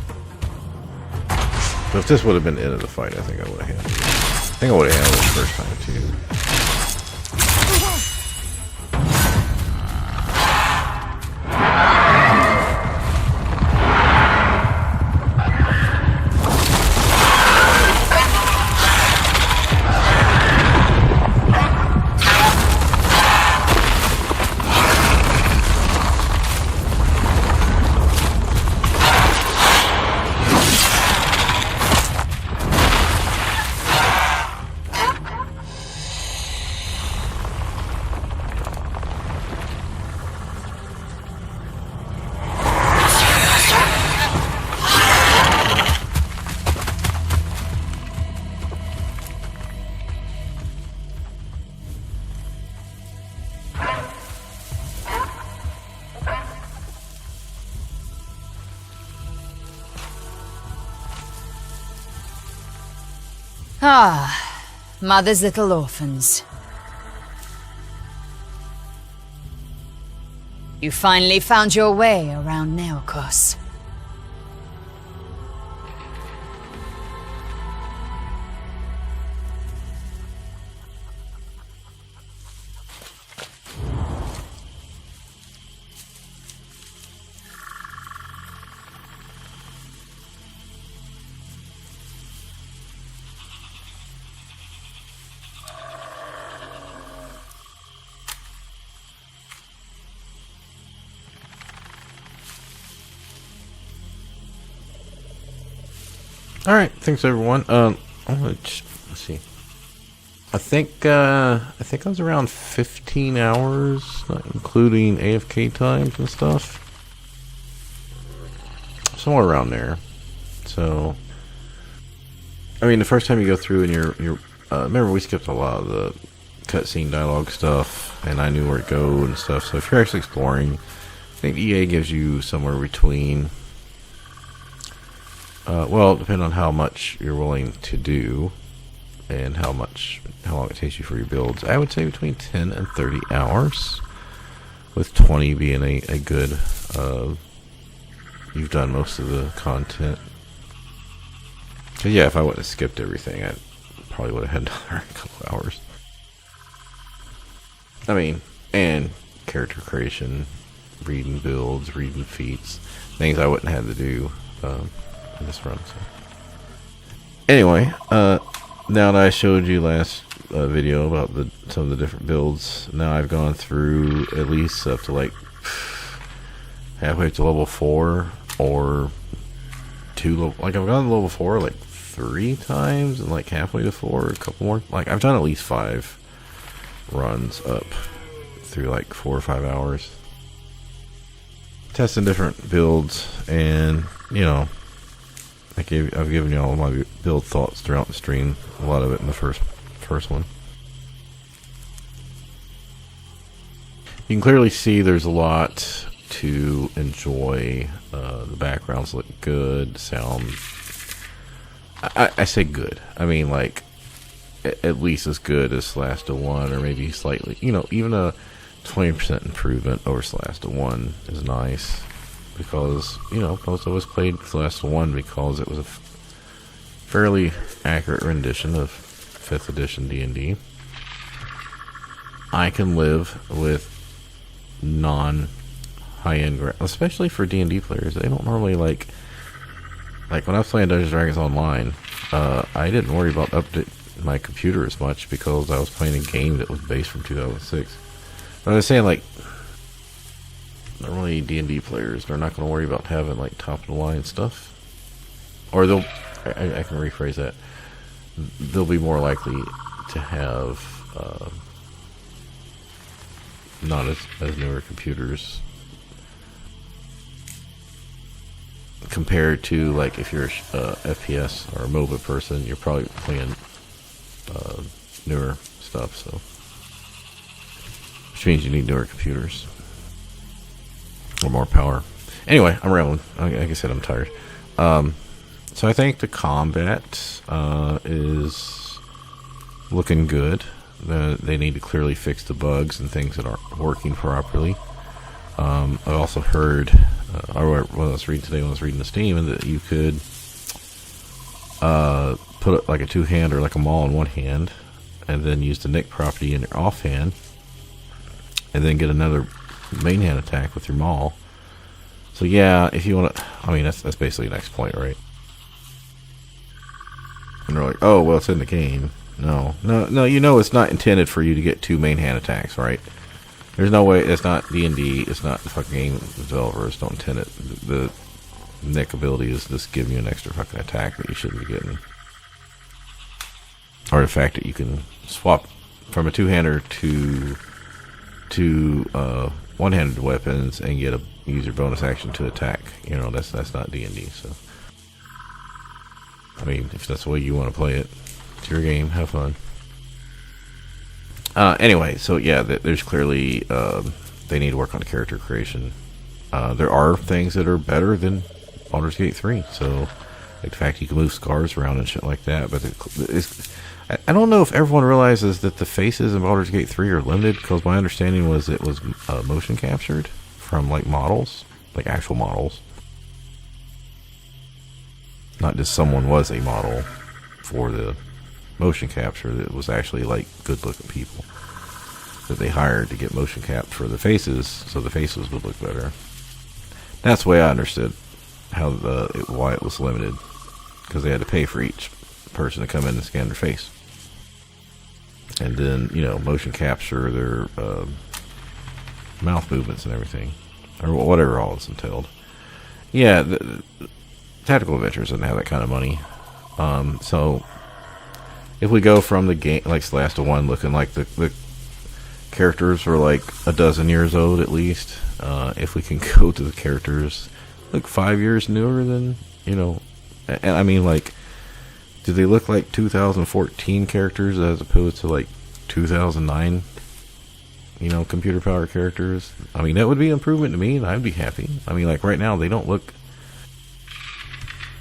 But if this would have been the end of the fight, I think I would have handled it. I think I would have handled it the first time, too. Ah, mother's little orphans. You finally found your way around Neokos. All right, thanks everyone. Let's see. I think I was around 15 hours, not including AFK times and stuff. Somewhere around there. So, I mean, the first time you go through and you're remember we skipped a lot of the cutscene dialogue stuff, and I knew where to go and stuff. So if you're actually exploring, I think EA gives you somewhere between. Well, depending on how much you're willing to do and how long it takes you for your builds, I would say between 10 and 30 hours, with 20 being a good, you've done most of the content. So yeah, if I wouldn't have skipped everything, I probably would have had another couple hours. I mean, and character creation, reading builds, reading feats, things I wouldn't have had to do in this run. So. Anyway, now that I showed you last video about some of the different builds, now I've gone through at least up to like halfway to level 4 or 2 level. Like I've gone to level 4 like 3 times and like halfway to 4, a couple more. Like I've done at least 5 runs up through like 4 or 5 hours, testing different builds, and you know. I've given you all my build thoughts throughout the stream. A lot of it in the first one. You can clearly see there's a lot to enjoy. The backgrounds look good. Sound. I say good. I mean, like, at least as good as Solasta 1, or maybe slightly. You know, even a 20% improvement over Solasta 1 is nice. Because, you know, most of us played Solasta 1 because it was a fairly accurate rendition of 5th edition D&D. I can live with non-high-end, especially for D&D players. They don't normally like when I was playing Dungeons & Dragons Online, I didn't worry about update my computer as much because I was playing a game that was based from 2006. But I was saying, like, normally D&D players, they're not going to worry about having, like, top-of-the-line stuff. Or they'll, I can rephrase that, they'll be more likely to have not as newer computers compared to, like, if you're a FPS or a MOBA person, you're probably playing newer stuff, so which means you need newer computers or more power. Anyway, I'm rambling. Like I said, I'm tired. So I think the combat is looking good. They need to clearly fix the bugs and things that aren't working properly. I also heard, or when I was reading today, when I was reading the Steam, that you could put like a two-hand or like a maul in one hand, and then use the Nick property in your offhand, and then get another main hand attack with your maul. So yeah, if you want to, I mean, that's basically the next point, right? And they're like, oh, well, it's in the game. No, you know it's not intended for you to get two main hand attacks, right? There's no way. It's not D&D. It's not the fucking game developers don't intend it. The Nick ability is just giving you an extra fucking attack that you shouldn't be getting. Or the fact that you can swap from a two-hander to one-handed weapons and get use your bonus action to attack. You know, that's not D&D. So, I mean, if that's the way you want to play it, it's your game. Have fun. Anyway, so yeah, there's clearly they need to work on the character creation. There are things that are better than Baldur's Gate 3. So, like the fact you can move scars around and shit like that. But I don't know if everyone realizes that the faces in Baldur's Gate 3 are limited, because my understanding was it was motion captured from like models, like actual models. Not just someone was a model for the motion capture, that was actually like good looking people that they hired to get motion capped for the faces, so the faces would look better. That's the way I understood why it was limited, because they had to pay for each person to come in and scan their face, and then, you know, motion capture their mouth movements and everything, or whatever all is entailed. Yeah, the Tactical Adventures doesn't have that kind of money. So if we go from the game, like Solasta 1, looking like the characters were like a dozen years old at least, if we can go to the characters like 5 years newer than, you know, and I mean, like, do they look like 2014 characters as opposed to like 2009, you know, computer power characters? I mean, that would be an improvement to me, and I'd be happy. I mean, like, right now they don't look,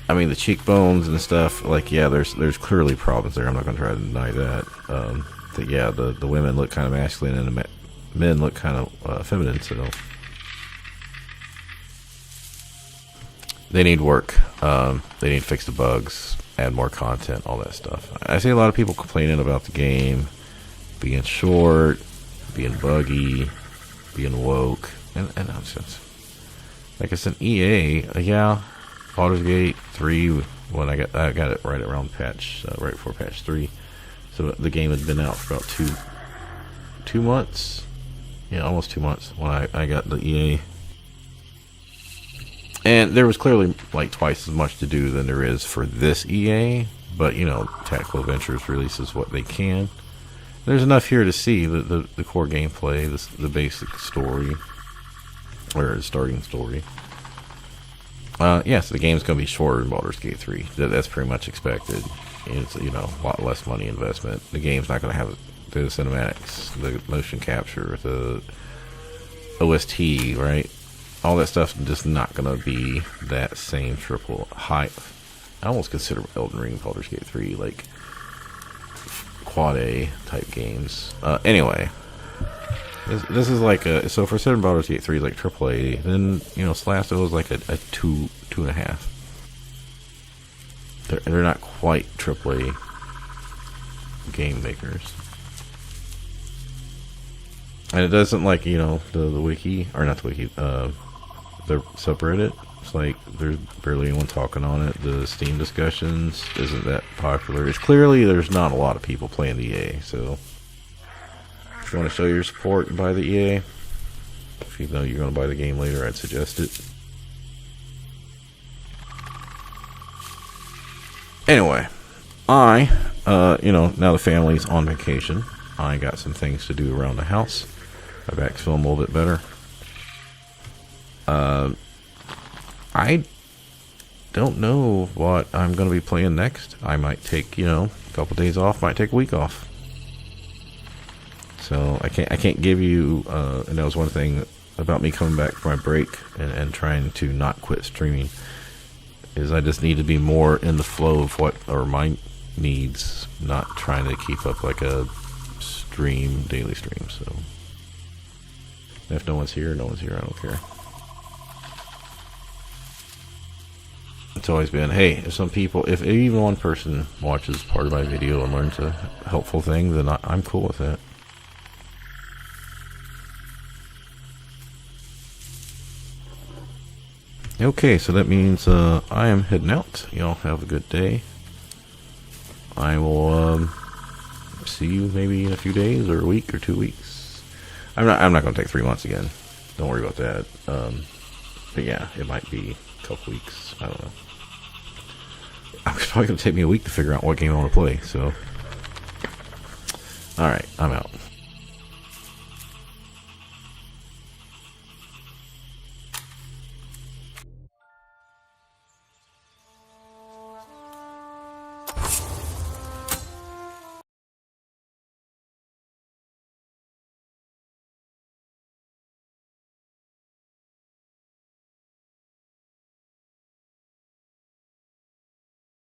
I mean, the cheekbones and stuff, like, yeah, there's clearly problems there. I'm not going to try to deny that. That yeah, the women look kind of masculine and the men look kind of feminine, so they need work. They need to fix the bugs, add more content, all that stuff. I see a lot of people complaining about the game being short, being buggy, being woke, and I'm just, like, it's an EA, yeah. Baldur's Gate 3, when I got it right around patch, right before patch 3. So the game had been out for about two months. Yeah, almost 2 months when I got the EA. And there was clearly like twice as much to do than there is for this EA. But, you know, Tactical Adventures releases what they can. There's enough here to see the core gameplay, the basic story, or the starting story. Yes, the game's going to be shorter than Baldur's Gate 3. That's pretty much expected. It's, you know, a lot less money investment. The game's not going to have the cinematics, the motion capture, the OST, right? all that stuff just not gonna be that same triple high. I almost consider Elden Ring, Baldur's Gate 3 like quad A type games. Anyway, this is like a, so for 7 Baldur's Gate 3 is like triple A. Then you know Solasta was like a 2.5. They're not quite triple A game makers. And it doesn't, like, you know, the wiki, or not the wiki, the subreddit, it's like there's barely anyone talking on it. The Steam discussions isn't that popular. It's clearly there's not a lot of people playing the EA, so if you want to show your support and buy the EA, if you know you're going to buy the game later, I'd suggest it. Anyway, you know, now the family's on vacation, I got some things to do around the house. My back's feeling a little bit better. I don't know what I'm going to be playing next. I might take, you know, a couple days off, might take a week off. So I can't give you, and that was one thing about me coming back from my break and trying to not quit streaming, is I just need to be more in the flow of what are my needs, not trying to keep up like a daily stream. So if no one's here, no one's here. I don't care. It's always been, hey, if some people, if even one person watches part of my video and learns a helpful thing, then I'm cool with that. Okay, so that means I am heading out. Y'all have a good day. I will see you maybe in a few days or a week or 2 weeks. I'm not going to take 3 months again. Don't worry about that. But yeah, it might be a couple weeks. I don't know. It's probably going to take me a week to figure out what game I want to play. So, all right, I'm out.